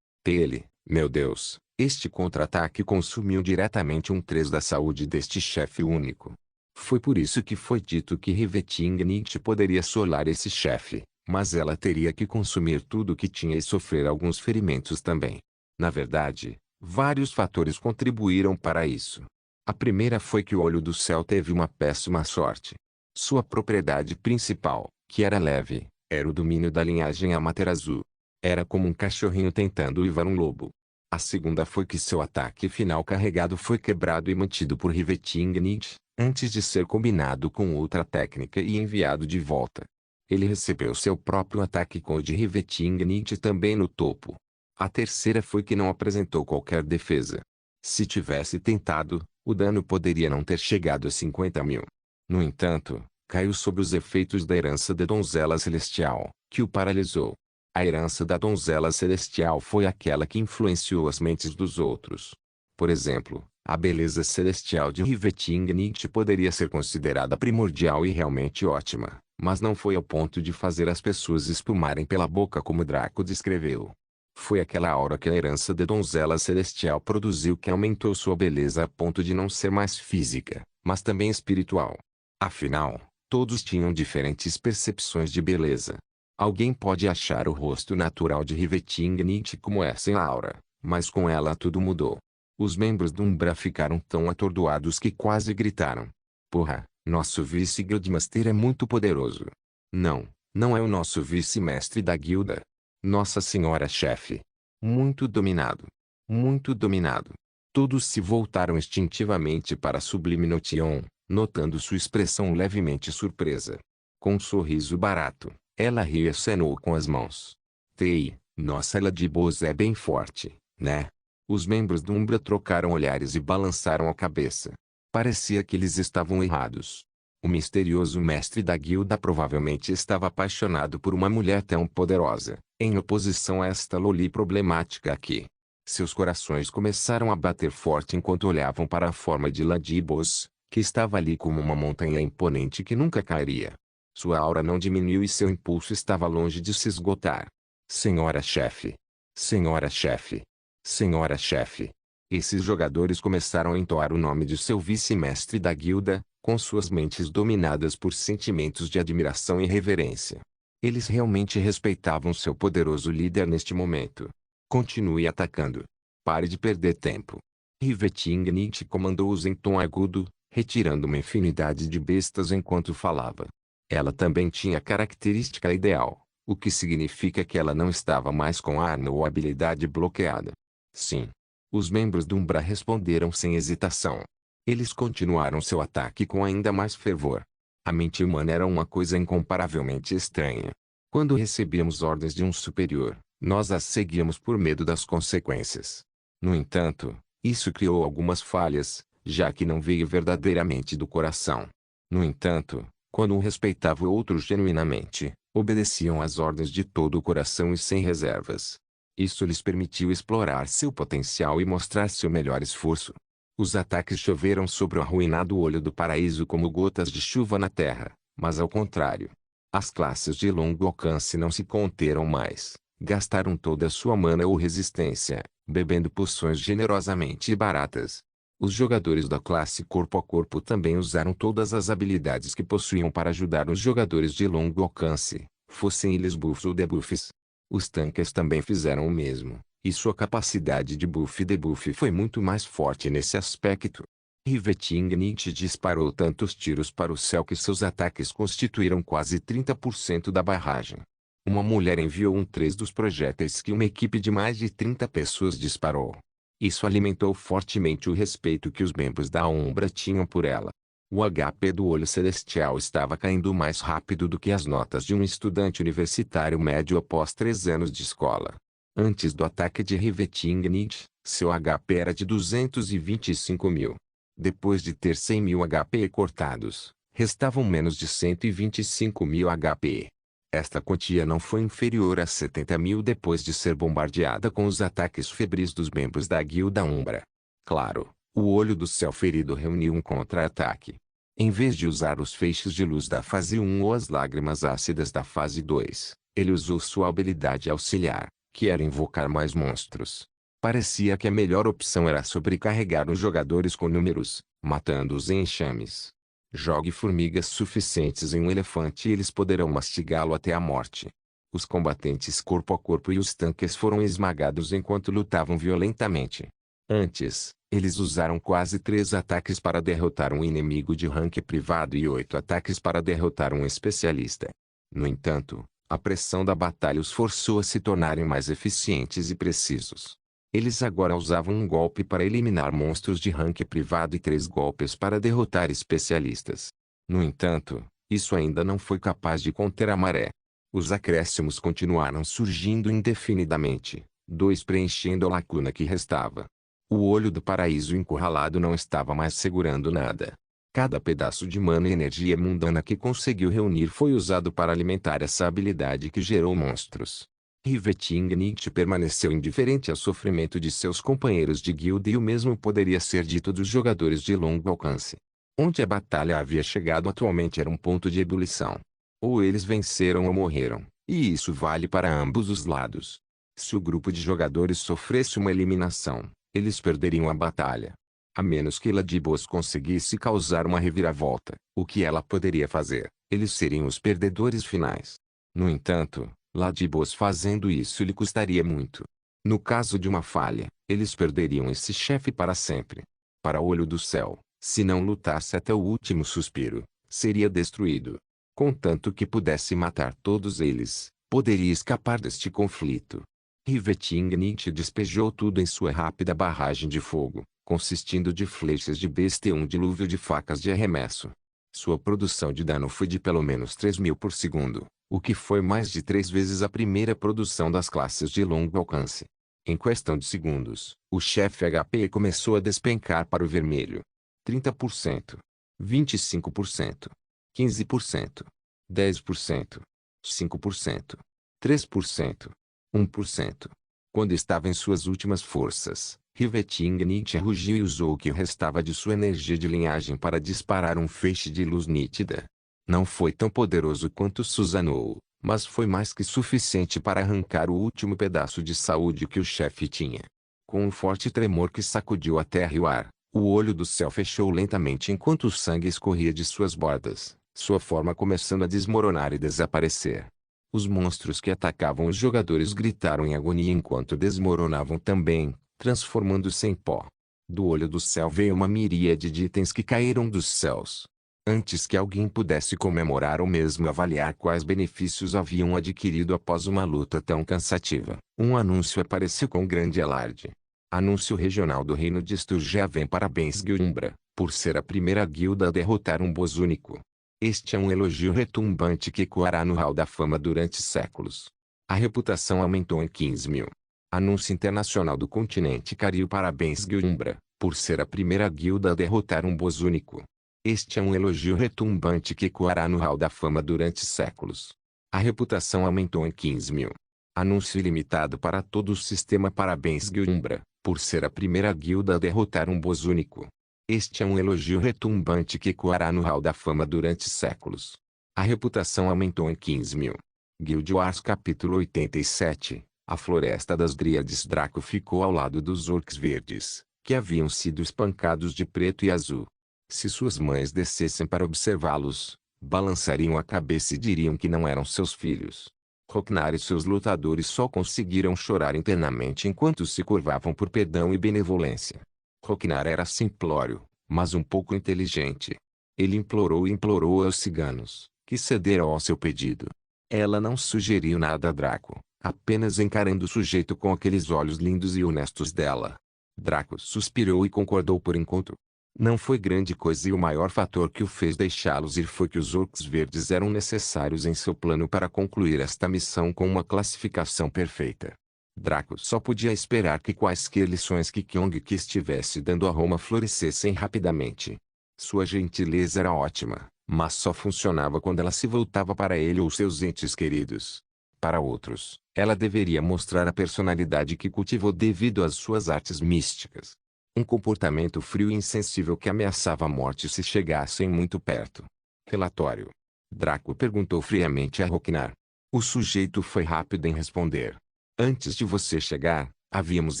Ele, meu Deus, este contra-ataque consumiu diretamente 1/3 da saúde deste chefe único. Foi por isso que foi dito que Rivetingnight poderia solar esse chefe, mas ela teria que consumir tudo o que tinha e sofrer alguns ferimentos também. Na verdade, vários fatores contribuíram para isso. A primeira foi que o olho do céu teve uma péssima sorte. Sua propriedade principal, que era leve, era o domínio da linhagem Amaterasu. Era como um cachorrinho tentando uivar um lobo. A segunda foi que seu ataque final carregado foi quebrado e mantido por Rivetingnight, antes de ser combinado com outra técnica e enviado de volta. Ele recebeu seu próprio ataque com o de Rivetingnight também no topo. A terceira foi que não apresentou qualquer defesa. Se tivesse tentado, o dano poderia não ter chegado a 50.000. No entanto, caiu sob os efeitos da herança da donzela celestial, que o paralisou. A herança da donzela celestial foi aquela que influenciou as mentes dos outros. Por exemplo, a beleza celestial de Rivetingnight poderia ser considerada primordial e realmente ótima, mas não foi ao ponto de fazer as pessoas espumarem pela boca como Draco descreveu. Foi aquela aura que a herança da donzela celestial produziu que aumentou sua beleza a ponto de não ser mais física, mas também espiritual. Afinal, todos tinham diferentes percepções de beleza. Alguém pode achar o rosto natural de Rivetingnight como essa aura, mas com ela tudo mudou. Os membros do Umbra ficaram tão atordoados que quase gritaram. Porra, nosso vice-guildmaster é muito poderoso. Não, não é o nosso vice-mestre da guilda. Nossa senhora chefe. Muito dominado. Muito dominado. Todos se voltaram instintivamente para Sublime Notion, notando sua expressão levemente surpresa. Com um sorriso barato, ela riu e acenou com as mãos. Tei, nossa Ladybos é bem forte, né? Os membros do Umbra trocaram olhares e balançaram a cabeça. Parecia que eles estavam errados. O misterioso mestre da guilda provavelmente estava apaixonado por uma mulher tão poderosa, em oposição a esta loli problemática aqui. Seus corações começaram a bater forte enquanto olhavam para a forma de Ladybos, que estava ali como uma montanha imponente que nunca cairia. Sua aura não diminuiu e seu impulso estava longe de se esgotar. Senhora chefe. Senhora chefe. Senhora chefe. Esses jogadores começaram a entoar o nome de seu vice-mestre da guilda, com suas mentes dominadas por sentimentos de admiração e reverência. Eles realmente respeitavam seu poderoso líder neste momento. Continue atacando. Pare de perder tempo. Rivetingnight comandou-os em tom agudo, retirando uma infinidade de bestas enquanto falava. Ela também tinha a característica ideal, o que significa que ela não estava mais com a arma ou habilidade bloqueada. Sim. Os membros do Umbra responderam sem hesitação. Eles continuaram seu ataque com ainda mais fervor. A mente humana era uma coisa incomparavelmente estranha. Quando recebíamos ordens de um superior, nós as seguíamos por medo das consequências. No entanto, isso criou algumas falhas, já que não veio verdadeiramente do coração. No entanto, quando um respeitava o outro genuinamente, obedeciam às ordens de todo o coração e sem reservas. Isso lhes permitiu explorar seu potencial e mostrar seu melhor esforço. Os ataques choveram sobre o arruinado olho do paraíso como gotas de chuva na terra, mas ao contrário. As classes de longo alcance não se conteram mais, gastaram toda a sua mana ou resistência, bebendo poções generosamente baratas. Os jogadores da classe corpo a corpo também usaram todas as habilidades que possuíam para ajudar os jogadores de longo alcance, fossem eles buffs ou debuffs. Os tanques também fizeram o mesmo, e sua capacidade de buff e debuff foi muito mais forte nesse aspecto. Riveting disparou tantos tiros para o céu que seus ataques constituíram quase 30% da barragem. Uma mulher enviou 3 dos projéteis que uma equipe de mais de 30 pessoas disparou. Isso alimentou fortemente o respeito que os membros da Umbra tinham por ela. O HP do Olho Celestial estava caindo mais rápido do que as notas de um estudante universitário médio após 3 anos de escola. Antes do ataque de Riveting, seu HP era de 225.000. Depois de ter 100.000 HP cortados, restavam menos de 125.000 HP. Esta quantia não foi inferior a 70.000 depois de ser bombardeada com os ataques febris dos membros da Guilda Umbra. Claro, o Olho do Céu ferido reuniu um contra-ataque. Em vez de usar os feixes de luz da fase 1 ou as lágrimas ácidas da fase 2, ele usou sua habilidade auxiliar, que era invocar mais monstros. Parecia que a melhor opção era sobrecarregar os jogadores com números, matando-os em enxames. Jogue formigas suficientes em um elefante e eles poderão mastigá-lo até a morte. Os combatentes corpo a corpo e os tanques foram esmagados enquanto lutavam violentamente. Antes, eles usaram quase 3 ataques para derrotar um inimigo de rank privado e 8 ataques para derrotar um especialista. No entanto, a pressão da batalha os forçou a se tornarem mais eficientes e precisos. Eles agora usavam um golpe para eliminar monstros de rank privado e 3 golpes para derrotar especialistas. No entanto, isso ainda não foi capaz de conter a maré. Os acréscimos continuaram surgindo indefinidamente, 2 preenchendo a lacuna que restava. O Olho do Paraíso encurralado não estava mais segurando nada. Cada pedaço de mana e energia mundana que conseguiu reunir foi usado para alimentar essa habilidade que gerou monstros. Riveting permaneceu indiferente ao sofrimento de seus companheiros de guilda e o mesmo poderia ser dito dos jogadores de longo alcance. Onde a batalha havia chegado atualmente era um ponto de ebulição. Ou eles venceram ou morreram, e isso vale para ambos os lados. Se o grupo de jogadores sofresse uma eliminação, eles perderiam a batalha. A menos que Ladybos conseguisse causar uma reviravolta, o que ela poderia fazer, eles seriam os perdedores finais. No entanto, Ladybos fazendo isso lhe custaria muito. No caso de uma falha, eles perderiam esse chefe para sempre. Para o Olho do Céu, se não lutasse até o último suspiro, seria destruído. Contanto que pudesse matar todos eles, poderia escapar deste conflito. Riveting despejou tudo em sua rápida barragem de fogo, consistindo de flechas de besta e um dilúvio de facas de arremesso. Sua produção de dano foi de pelo menos 3.000 por segundo, o que foi mais de 3 vezes a primeira produção das classes de longo alcance. Em questão de segundos, o chefe HP começou a despencar para o vermelho. 30%, 25%, 15%, 10%, 5%, 3%, 1%. Quando estava em suas últimas forças, Riveting rugiu e usou o que restava de sua energia de linhagem para disparar um feixe de luz nítida. Não foi tão poderoso quanto Susanoo, mas foi mais que suficiente para arrancar o último pedaço de saúde que o chefe tinha. Com um forte tremor que sacudiu a terra e o ar, o Olho do Céu fechou lentamente enquanto o sangue escorria de suas bordas, sua forma começando a desmoronar e desaparecer. Os monstros que atacavam os jogadores gritaram em agonia enquanto desmoronavam também, transformando-se em pó. Do Olho do Céu veio uma miríade de itens que caíram dos céus. Antes que alguém pudesse comemorar ou mesmo avaliar quais benefícios haviam adquirido após uma luta tão cansativa, um anúncio apareceu com grande alarde. Anúncio regional do Reino de Sturgeon. Parabéns Guilda, por ser a primeira guilda a derrotar um boss único. Este é um elogio retumbante que ecoará no hall da fama durante séculos. A reputação aumentou em 15.000. Anúncio internacional do continente Caribe. Parabéns Guilda, por ser a primeira guilda a derrotar um boss único. Este é um elogio retumbante que ecoará no hall da fama durante séculos. A reputação aumentou em 15.000. Anúncio ilimitado para todo o sistema. Parabéns Guilda, por ser a primeira guilda a derrotar um boss único. Este é um elogio retumbante que ecoará no hall da fama durante séculos. A reputação aumentou em 15.000. Guild Wars capítulo 87. A Floresta das Dríades. Draco ficou ao lado dos Orcs Verdes, que haviam sido espancados de preto e azul. Se suas mães descessem para observá-los, balançariam a cabeça e diriam que não eram seus filhos. Roknar e seus lutadores só conseguiram chorar internamente enquanto se curvavam por perdão e benevolência. Roknar era simplório, mas um pouco inteligente. Ele implorou e implorou aos ciganos, que cederam ao seu pedido. Ela não sugeriu nada a Draco, apenas encarando o sujeito com aqueles olhos lindos e honestos dela. Draco suspirou e concordou por enquanto. Não foi grande coisa e o maior fator que o fez deixá-los ir foi que os orcs verdes eram necessários em seu plano para concluir esta missão com uma classificação perfeita. Draco só podia esperar que quaisquer lições que Kyong-ki estivesse dando a Roma florescessem rapidamente. Sua gentileza era ótima, mas só funcionava quando ela se voltava para ele ou seus entes queridos. Para outros, ela deveria mostrar a personalidade que cultivou devido às suas artes místicas. Um comportamento frio e insensível que ameaçava a morte se chegassem muito perto. Relatório. Draco perguntou friamente a Roknar. O sujeito foi rápido em responder. Antes de você chegar, havíamos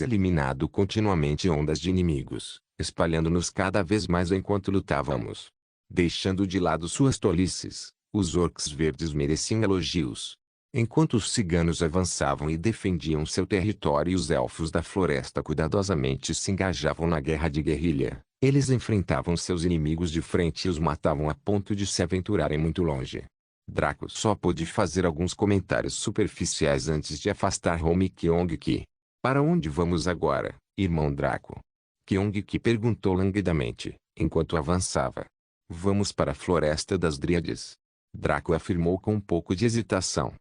eliminado continuamente ondas de inimigos, espalhando-nos cada vez mais enquanto lutávamos. Deixando de lado suas tolices, os orcs verdes mereciam elogios. Enquanto os ciganos avançavam e defendiam seu território e os elfos da floresta cuidadosamente se engajavam na guerra de guerrilha, eles enfrentavam seus inimigos de frente e os matavam a ponto de se aventurarem muito longe. Draco só pôde fazer alguns comentários superficiais antes de afastar Home e Kyong-ki. Para onde vamos agora, irmão Draco? Kyong-ki perguntou languidamente, enquanto avançava. Vamos para a Floresta das Dríades. Draco afirmou com um pouco de hesitação.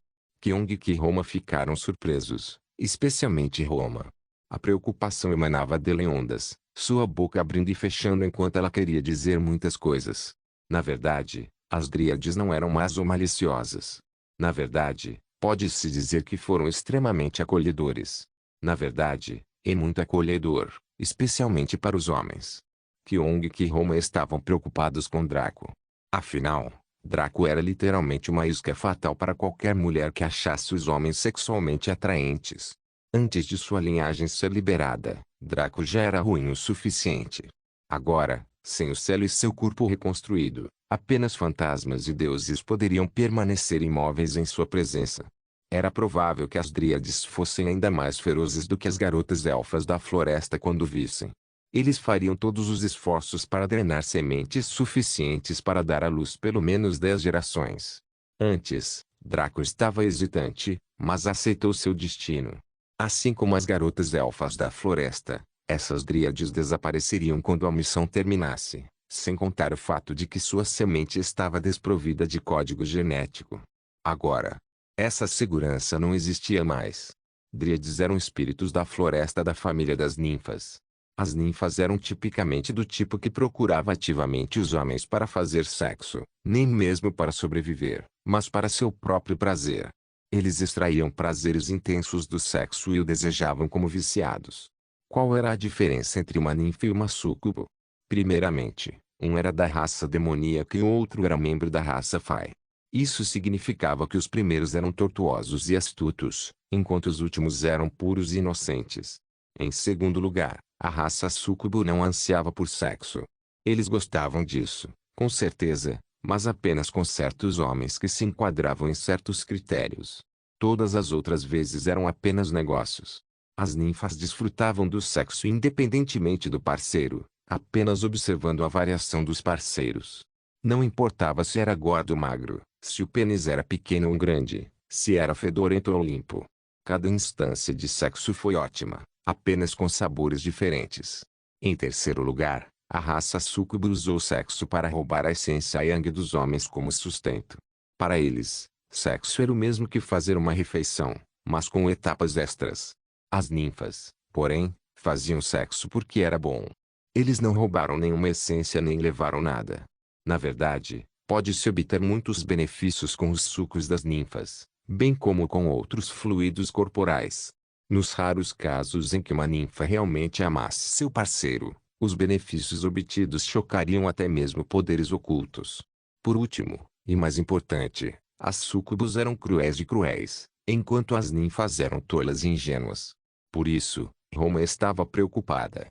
Kyong-ki e Roma ficaram surpresos, especialmente Roma. A preocupação emanava dele em ondas, sua boca abrindo e fechando enquanto ela queria dizer muitas coisas. Na verdade, as Dríades não eram más ou maliciosas. Na verdade, pode-se dizer que foram extremamente acolhedores. Na verdade, é muito acolhedor, especialmente para os homens. Kyong-ki e Roma estavam preocupados com Draco. Afinal, Draco era literalmente uma isca fatal para qualquer mulher que achasse os homens sexualmente atraentes. Antes de sua linhagem ser liberada, Draco já era ruim o suficiente. Agora, sem o céu e seu corpo reconstruído, apenas fantasmas e deuses poderiam permanecer imóveis em sua presença. Era provável que as Dríades fossem ainda mais ferozes do que as garotas elfas da floresta quando vissem. Eles fariam todos os esforços para drenar sementes suficientes para dar à luz pelo menos 10 gerações. Antes, Draco estava hesitante, mas aceitou seu destino. Assim como as garotas elfas da floresta, essas Dríades desapareceriam quando a missão terminasse, sem contar o fato de que sua semente estava desprovida de código genético. Agora, essa segurança não existia mais. Dríades eram espíritos da floresta da família das ninfas. As ninfas eram tipicamente do tipo que procurava ativamente os homens para fazer sexo, nem mesmo para sobreviver, mas para seu próprio prazer. Eles extraíam prazeres intensos do sexo e o desejavam como viciados. Qual era a diferença entre uma ninfa e uma súcubo? Primeiramente, um era da raça demoníaca e o outro era membro da raça Fae. Isso significava que os primeiros eram tortuosos e astutos, enquanto os últimos eram puros e inocentes. Em segundo lugar, a raça súcubo não ansiava por sexo. Eles gostavam disso, com certeza, mas apenas com certos homens que se enquadravam em certos critérios. Todas as outras vezes eram apenas negócios. As ninfas desfrutavam do sexo independentemente do parceiro, apenas observando a variação dos parceiros. Não importava se era gordo ou magro, se o pênis era pequeno ou grande, se era fedorento ou limpo. Cada instância de sexo foi ótima, apenas com sabores diferentes. Em terceiro lugar, a raça súcubo usou o sexo para roubar a essência yang dos homens como sustento. Para eles, sexo era o mesmo que fazer uma refeição, mas com etapas extras. As ninfas, porém, faziam sexo porque era bom. Eles não roubaram nenhuma essência nem levaram nada. Na verdade, pode-se obter muitos benefícios com os sucos das ninfas, bem como com outros fluidos corporais. Nos raros casos em que uma ninfa realmente amasse seu parceiro, os benefícios obtidos chocariam até mesmo poderes ocultos. Por último, e mais importante, as súcubos eram cruéis e cruéis, enquanto as ninfas eram tolas e ingênuas. Por isso, Roma estava preocupada.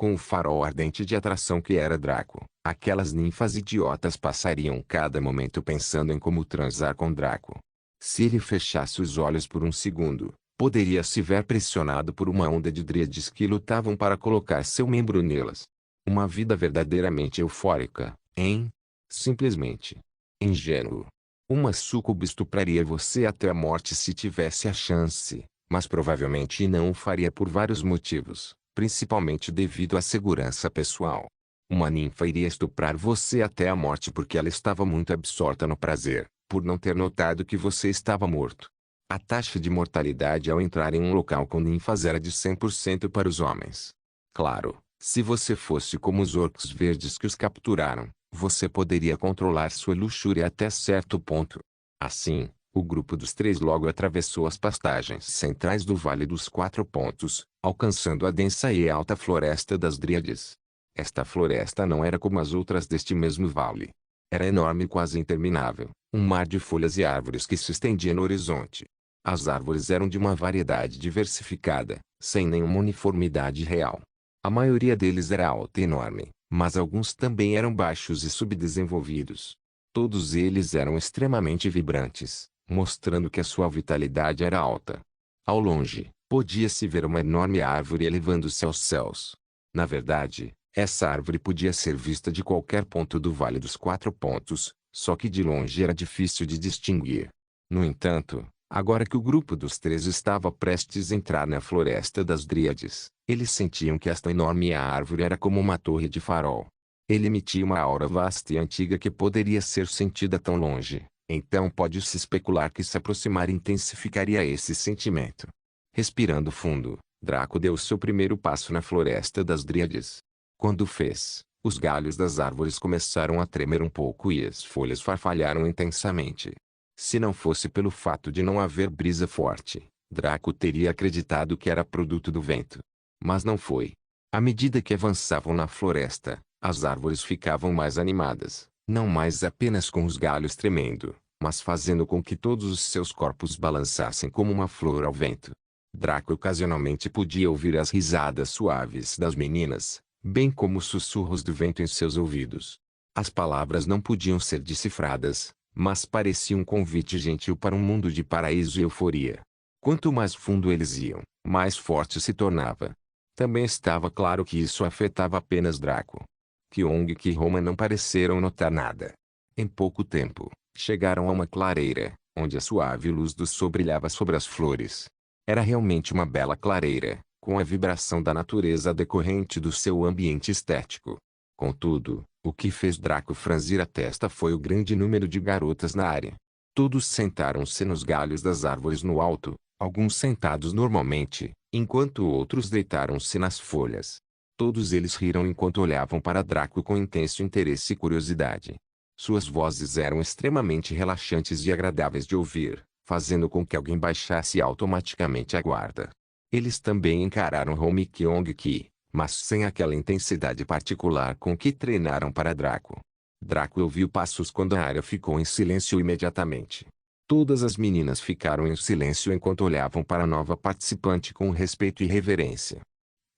Com o farol ardente de atração que era Draco, aquelas ninfas idiotas passariam cada momento pensando em como transar com Draco. Se ele fechasse os olhos por um segundo, poderia se ver pressionado por uma onda de dríades que lutavam para colocar seu membro nelas. Uma vida verdadeiramente eufórica, hein? Simplesmente ingênuo. Uma súcuba estupraria você até a morte se tivesse a chance, mas provavelmente não o faria por vários motivos, principalmente devido à segurança pessoal. Uma ninfa iria estuprar você até a morte porque ela estava muito absorta no prazer, por não ter notado que você estava morto. A taxa de mortalidade ao entrar em um local com ninfas era de 100% para os homens. Claro, se você fosse como os orcos verdes que os capturaram, você poderia controlar sua luxúria até certo ponto. Assim, o grupo dos três logo atravessou as pastagens centrais do Vale dos Quatro Pontos, alcançando a densa e alta floresta das Dríades. Esta floresta não era como as outras deste mesmo vale. Era enorme e quase interminável, um mar de folhas e árvores que se estendia no horizonte. As árvores eram de uma variedade diversificada, sem nenhuma uniformidade real. A maioria deles era alta e enorme, mas alguns também eram baixos e subdesenvolvidos. Todos eles eram extremamente vibrantes, mostrando que a sua vitalidade era alta. Ao longe, podia-se ver uma enorme árvore elevando-se aos céus. Na verdade, essa árvore podia ser vista de qualquer ponto do Vale dos Quatro Pontos, só que de longe era difícil de distinguir. No entanto, agora que o grupo dos três estava prestes a entrar na floresta das Dríades, eles sentiam que esta enorme árvore era como uma torre de farol. Ele emitia uma aura vasta e antiga que poderia ser sentida tão longe, então pode-se especular que se aproximar intensificaria esse sentimento. Respirando fundo, Draco deu seu primeiro passo na floresta das Dríades. Quando fez, os galhos das árvores começaram a tremer um pouco e as folhas farfalharam intensamente. Se não fosse pelo fato de não haver brisa forte, Draco teria acreditado que era produto do vento. Mas não foi. À medida que avançavam na floresta, as árvores ficavam mais animadas, não mais apenas com os galhos tremendo, mas fazendo com que todos os seus corpos balançassem como uma flor ao vento. Draco ocasionalmente podia ouvir as risadas suaves das meninas, bem como os sussurros do vento em seus ouvidos. As palavras não podiam ser decifradas, mas parecia um convite gentil para um mundo de paraíso e euforia. Quanto mais fundo eles iam, mais forte se tornava. Também estava claro que isso afetava apenas Draco. Kyong e Roma não pareceram notar nada. Em pouco tempo, chegaram a uma clareira, onde a suave luz do sol brilhava sobre as flores. Era realmente uma bela clareira, com a vibração da natureza decorrente do seu ambiente estético. Contudo, o que fez Draco franzir a testa foi o grande número de garotas na área. Todos sentaram-se nos galhos das árvores no alto, alguns sentados normalmente, enquanto outros deitaram-se nas folhas. Todos eles riram enquanto olhavam para Draco com intenso interesse e curiosidade. Suas vozes eram extremamente relaxantes e agradáveis de ouvir, fazendo com que alguém baixasse automaticamente a guarda. Eles também encararam Home e Kyong-ki, mas sem aquela intensidade particular com que treinaram para Draco. Draco ouviu passos quando a área ficou em silêncio imediatamente. Todas as meninas ficaram em silêncio enquanto olhavam para a nova participante com respeito e reverência.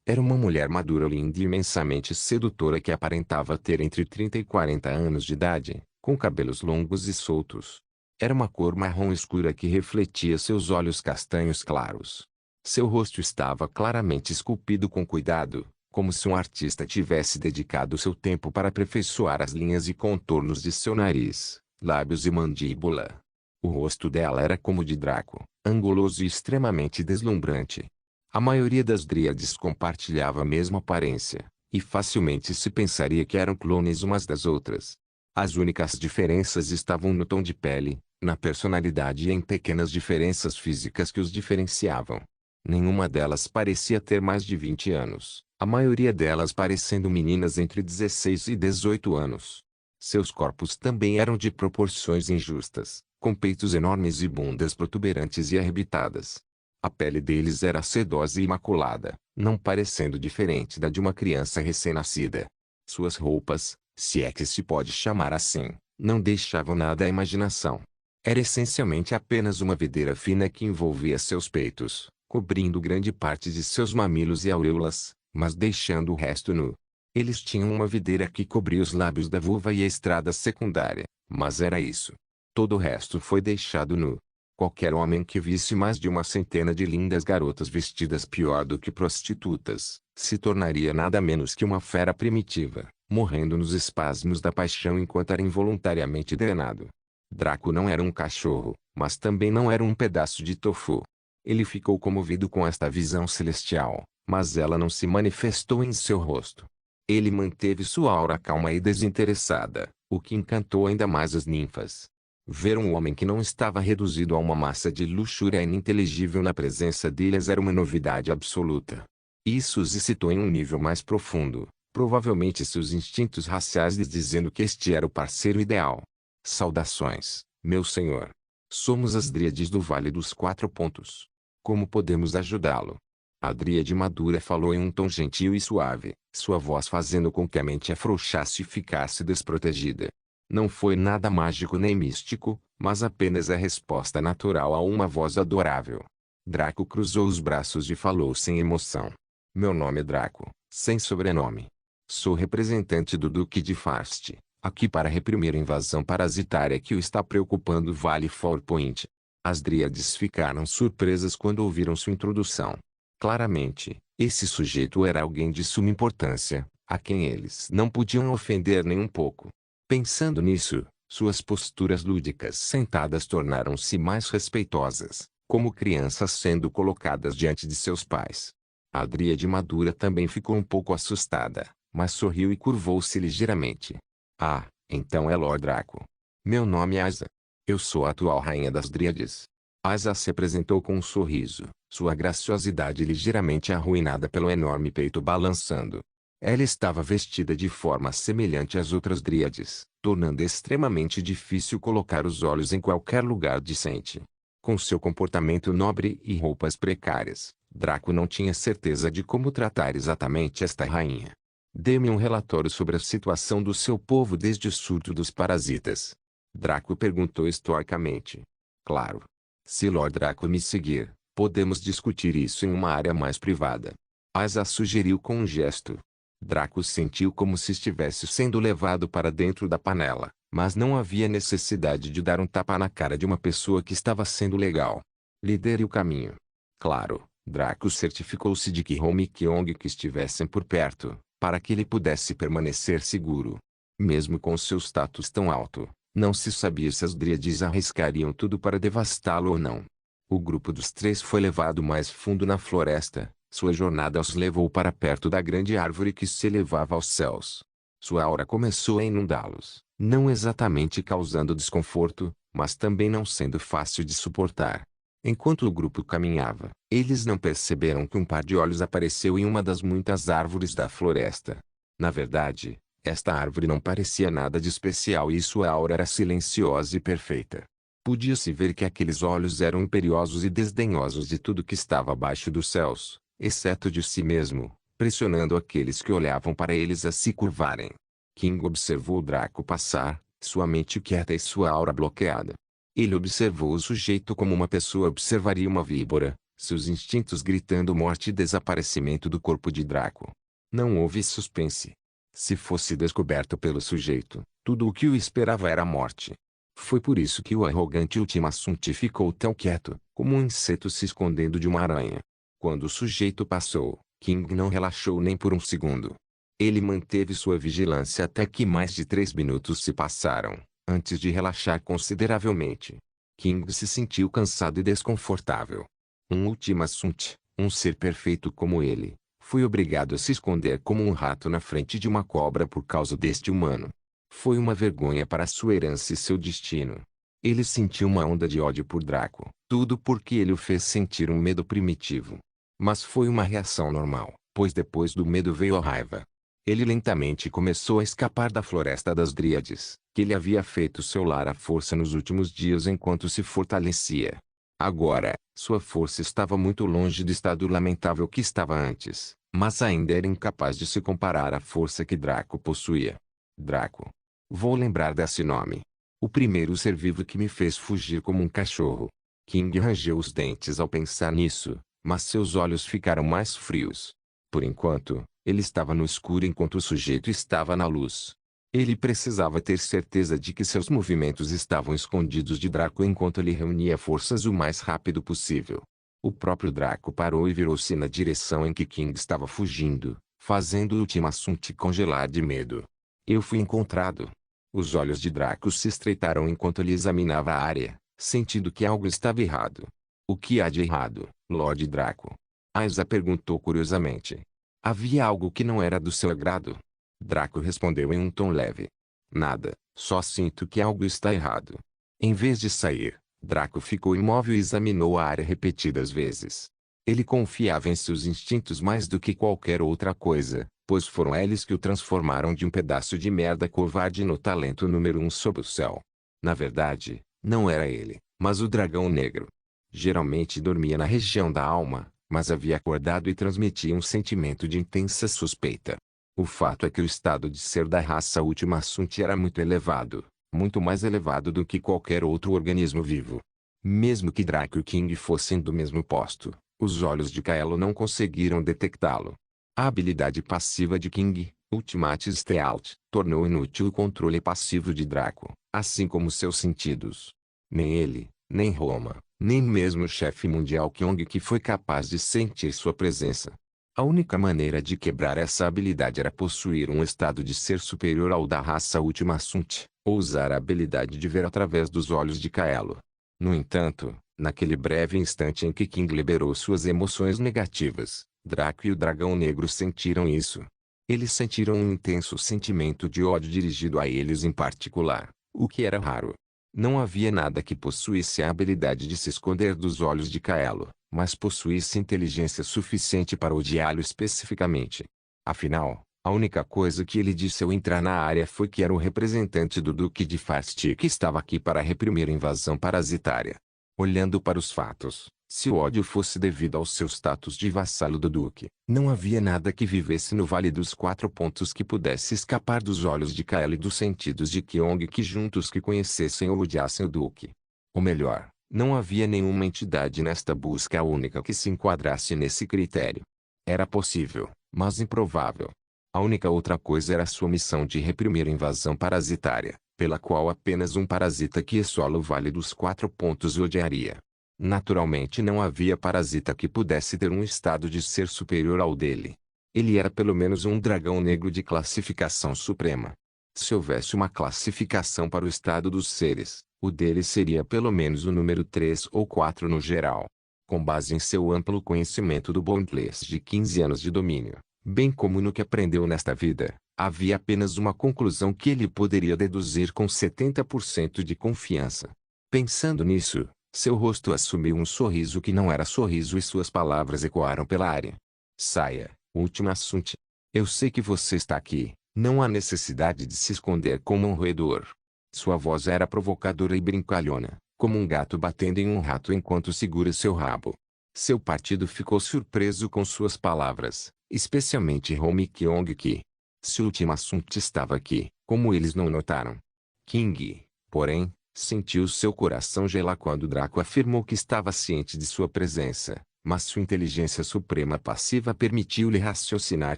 Era uma mulher madura linda e imensamente sedutora que aparentava ter entre 30 e 40 anos de idade, com cabelos longos e soltos. Era uma cor marrom escura que refletia seus olhos castanhos claros. Seu rosto estava claramente esculpido com cuidado, como se um artista tivesse dedicado seu tempo para aperfeiçoar as linhas e contornos de seu nariz, lábios e mandíbula. O rosto dela era como o de Draco, anguloso e extremamente deslumbrante. A maioria das Dríades compartilhava a mesma aparência, e facilmente se pensaria que eram clones umas das outras. As únicas diferenças estavam no tom de pele, na personalidade e em pequenas diferenças físicas que os diferenciavam. Nenhuma delas parecia ter mais de 20 anos, a maioria delas parecendo meninas entre 16 e 18 anos. Seus corpos também eram de proporções injustas, com peitos enormes e bundas protuberantes e arrebitadas. A pele deles era sedosa e imaculada, não parecendo diferente da de uma criança recém-nascida. Suas roupas, se é que se pode chamar assim, não deixavam nada à imaginação. Era essencialmente apenas uma videira fina que envolvia seus peitos, cobrindo grande parte de seus mamilos e auréolas, mas deixando o resto nu. Eles tinham uma videira que cobria os lábios da vulva e a estrada secundária, mas era isso. Todo o resto foi deixado nu. Qualquer homem que visse mais de uma centena de lindas garotas vestidas pior do que prostitutas, se tornaria nada menos que uma fera primitiva, morrendo nos espasmos da paixão enquanto era involuntariamente drenado. Draco não era um cachorro, mas também não era um pedaço de tofu. Ele ficou comovido com esta visão celestial, mas ela não se manifestou em seu rosto. Ele manteve sua aura calma e desinteressada, o que encantou ainda mais as ninfas. Ver um homem que não estava reduzido a uma massa de luxúria ininteligível na presença deles era uma novidade absoluta. Isso os excitou em um nível mais profundo, provavelmente seus instintos raciais lhes dizendo que este era o parceiro ideal. Saudações, meu senhor. Somos as Dríades do Vale dos Quatro Pontos. Como podemos ajudá-lo? A Dríade madura falou em um tom gentil e suave, sua voz fazendo com que a mente afrouxasse e ficasse desprotegida. Não foi nada mágico nem místico, mas apenas a resposta natural a uma voz adorável. Draco cruzou os braços e falou sem emoção. Meu nome é Draco, sem sobrenome. Sou representante do Duque de Fast, aqui para reprimir a invasão parasitária que o está preocupando o Vale Four Point. As Dríades ficaram surpresas quando ouviram sua introdução. Claramente, esse sujeito era alguém de suma importância, a quem eles não podiam ofender nem um pouco. Pensando nisso, suas posturas lúdicas sentadas tornaram-se mais respeitosas, como crianças sendo colocadas diante de seus pais. A Dríade madura também ficou um pouco assustada, mas sorriu e curvou-se ligeiramente. Ah, então é Lord Draco. Meu nome é Asa. Eu sou a atual rainha das Dríades. Asa se apresentou com um sorriso, sua graciosidade ligeiramente arruinada pelo enorme peito balançando. Ela estava vestida de forma semelhante às outras Dríades, tornando extremamente difícil colocar os olhos em qualquer lugar decente. Com seu comportamento nobre e roupas precárias, Draco não tinha certeza de como tratar exatamente esta rainha. Dê-me um relatório sobre a situação do seu povo desde o surto dos parasitas. Draco perguntou estoicamente. Claro. Se Lord Draco me seguir, podemos discutir isso em uma área mais privada. Asa sugeriu com um gesto. Draco sentiu como se estivesse sendo levado para dentro da panela, mas não havia necessidade de dar um tapa na cara de uma pessoa que estava sendo legal. Lidere o caminho. Claro, Draco certificou-se de que Home e Kyong que estivessem por perto, para que ele pudesse permanecer seguro. Mesmo com seu status tão alto, não se sabia se as Dríades arriscariam tudo para devastá-lo ou não. O grupo dos três foi levado mais fundo na floresta. Sua jornada os levou para perto da grande árvore que se elevava aos céus. Sua aura começou a inundá-los, não exatamente causando desconforto, mas também não sendo fácil de suportar. Enquanto o grupo caminhava, eles não perceberam que um par de olhos apareceu em uma das muitas árvores da floresta. Na verdade, esta árvore não parecia nada de especial e sua aura era silenciosa e perfeita. Podia-se ver que aqueles olhos eram imperiosos e desdenhosos de tudo que estava abaixo dos céus, exceto de si mesmo, pressionando aqueles que olhavam para eles a se curvarem. King observou o Draco passar, sua mente quieta e sua aura bloqueada. Ele observou o sujeito como uma pessoa observaria uma víbora, seus instintos gritando morte e desaparecimento do corpo de Draco. Não houve suspense. Se fosse descoberto pelo sujeito, tudo o que o esperava era a morte. Foi por isso que o arrogante Ultimasunti ficou tão quieto, como um inseto se escondendo de uma aranha. Quando o sujeito passou, King não relaxou nem por um segundo. Ele manteve sua vigilância até que mais de 3 minutos se passaram, antes de relaxar consideravelmente. King se sentiu cansado e desconfortável. Um Ultimasunti, um ser perfeito como ele, foi obrigado a se esconder como um rato na frente de uma cobra por causa deste humano. Foi uma vergonha para sua herança e seu destino. Ele sentiu uma onda de ódio por Draco, tudo porque ele o fez sentir um medo primitivo. Mas foi uma reação normal, pois depois do medo veio a raiva. Ele lentamente começou a escapar da floresta das Dríades, que ele havia feito seu lar à força nos últimos dias enquanto se fortalecia. Agora, sua força estava muito longe do estado lamentável que estava antes, mas ainda era incapaz de se comparar à força que Draco possuía. Draco. Vou lembrar desse nome. O primeiro ser vivo que me fez fugir como um cachorro. King rangeu os dentes ao pensar nisso, mas seus olhos ficaram mais frios. Por enquanto, ele estava no escuro enquanto o sujeito estava na luz. Ele precisava ter certeza de que seus movimentos estavam escondidos de Draco enquanto ele reunia forças o mais rápido possível. O próprio Draco parou e virou-se na direção em que King estava fugindo, fazendo o Ultimasunte congelar de medo. Eu fui encontrado. Os olhos de Draco se estreitaram enquanto ele examinava a área, sentindo que algo estava errado. O que há de errado, Lord Draco? Aiza perguntou curiosamente. Havia algo que não era do seu agrado? Draco respondeu em um tom leve. Nada, só sinto que algo está errado. Em vez de sair, Draco ficou imóvel e examinou a área repetidas vezes. Ele confiava em seus instintos mais do que qualquer outra coisa, pois foram eles que o transformaram de um pedaço de merda covarde no talento número 1 sob o céu. Na verdade, não era ele, mas o dragão negro. Geralmente dormia na região da alma, mas havia acordado e transmitia um sentimento de intensa suspeita. O fato é que o estado de ser da raça Ultimasunte era muito elevado, muito mais elevado do que qualquer outro organismo vivo. Mesmo que Draco e King fossem do mesmo posto, os olhos de Kaelo não conseguiram detectá-lo. A habilidade passiva de King, Ultimate Stealth, tornou inútil o controle passivo de Draco, assim como seus sentidos. Nem ele, nem Roma, nem mesmo o chefe mundial Kyong foi capaz de sentir sua presença. A única maneira de quebrar essa habilidade era possuir um estado de ser superior ao da raça Ultimasunte, ou usar a habilidade de ver através dos olhos de Kaelo. No entanto, naquele breve instante em que King liberou suas emoções negativas, Draco e o Dragão Negro sentiram isso. Eles sentiram um intenso sentimento de ódio dirigido a eles em particular, o que era raro. Não havia nada que possuísse a habilidade de se esconder dos olhos de Kaelo, mas possuísse inteligência suficiente para odiá-lo especificamente. Afinal, a única coisa que ele disse ao entrar na área foi que era o representante do Duque de Fastic que estava aqui para reprimir a invasão parasitária. Olhando para os fatos, se o ódio fosse devido ao seu status de vassalo do Duque, não havia nada que vivesse no Vale dos Quatro Pontos que pudesse escapar dos olhos de Kaelo e dos sentidos de Kyong que juntos que conhecessem ou odiassem o Duque. Ou melhor, não havia nenhuma entidade nesta busca única que se enquadrasse nesse critério. Era possível, mas improvável. A única outra coisa era sua missão de reprimir a invasão parasitária, pela qual apenas um parasita que assola o Vale dos Quatro Pontos o odiaria. Naturalmente não havia parasita que pudesse ter um estado de ser superior ao dele. Ele era pelo menos um dragão negro de classificação suprema. Se houvesse uma classificação para o estado dos seres, o dele seria pelo menos o número 3 ou 4 no geral. Com base em seu amplo conhecimento do Bondless de 15 anos de domínio, bem como no que aprendeu nesta vida, havia apenas uma conclusão que ele poderia deduzir com 70% de confiança. Pensando nisso, seu rosto assumiu um sorriso que não era sorriso e suas palavras ecoaram pela área. Saia, Ultimasunte. Eu sei que você está aqui, não há necessidade de se esconder como um roedor. Sua voz era provocadora e brincalhona, como um gato batendo em um rato enquanto segura seu rabo. Seu partido ficou surpreso com suas palavras, especialmente Home Kyong-ki. Se Ultimasunte estava aqui, como eles não notaram? King, porém, sentiu seu coração gelar quando Draco afirmou que estava ciente de sua presença, mas sua inteligência suprema passiva permitiu-lhe raciocinar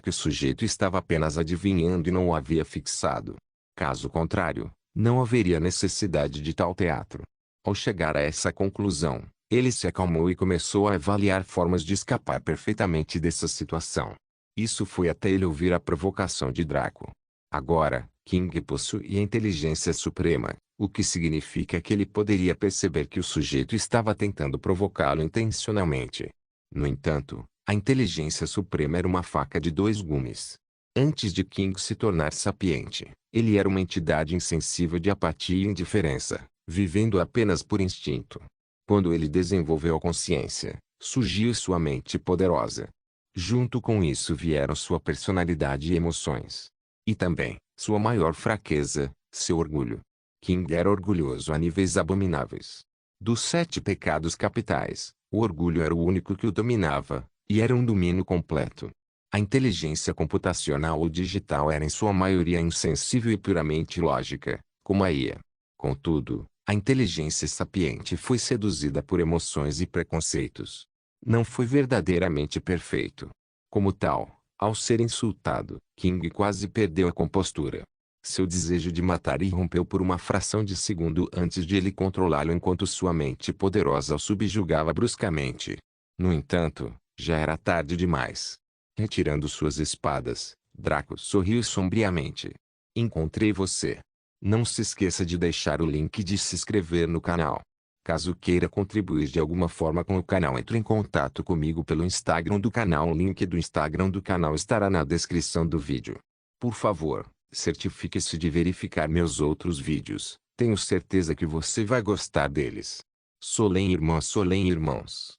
que o sujeito estava apenas adivinhando e não o havia fixado. Caso contrário, não haveria necessidade de tal teatro. Ao chegar a essa conclusão, ele se acalmou e começou a avaliar formas de escapar perfeitamente dessa situação. Isso foi até ele ouvir a provocação de Draco. Agora, King possuía inteligência suprema, o que significa que ele poderia perceber que o sujeito estava tentando provocá-lo intencionalmente. No entanto, a inteligência suprema era uma faca de dois gumes. Antes de King se tornar sapiente, ele era uma entidade insensível de apatia e indiferença, vivendo apenas por instinto. Quando ele desenvolveu a consciência, surgiu sua mente poderosa. Junto com isso vieram sua personalidade e emoções. E também, sua maior fraqueza, seu orgulho. King era orgulhoso a níveis abomináveis. Dos 7 pecados capitais, o orgulho era o único que o dominava, e era um domínio completo. A inteligência computacional ou digital era em sua maioria insensível e puramente lógica, como a IA. Contudo, a inteligência sapiente foi seduzida por emoções e preconceitos. Não foi verdadeiramente perfeito. Como tal, Ao ser insultado, King quase perdeu a compostura. Seu desejo de matar irrompeu por uma fração de segundo antes de ele controlá-lo enquanto sua mente poderosa o subjugava bruscamente. No entanto, já era tarde demais. Retirando suas espadas, Draco sorriu sombriamente. Encontrei você. Não se esqueça de deixar o link de se inscrever no canal. Caso queira contribuir de alguma forma com o canal, entre em contato comigo pelo Instagram do canal. O link do Instagram do canal estará na descrição do vídeo. Por favor, certifique-se de verificar meus outros vídeos. Tenho certeza que você vai gostar deles. Solem irmãos.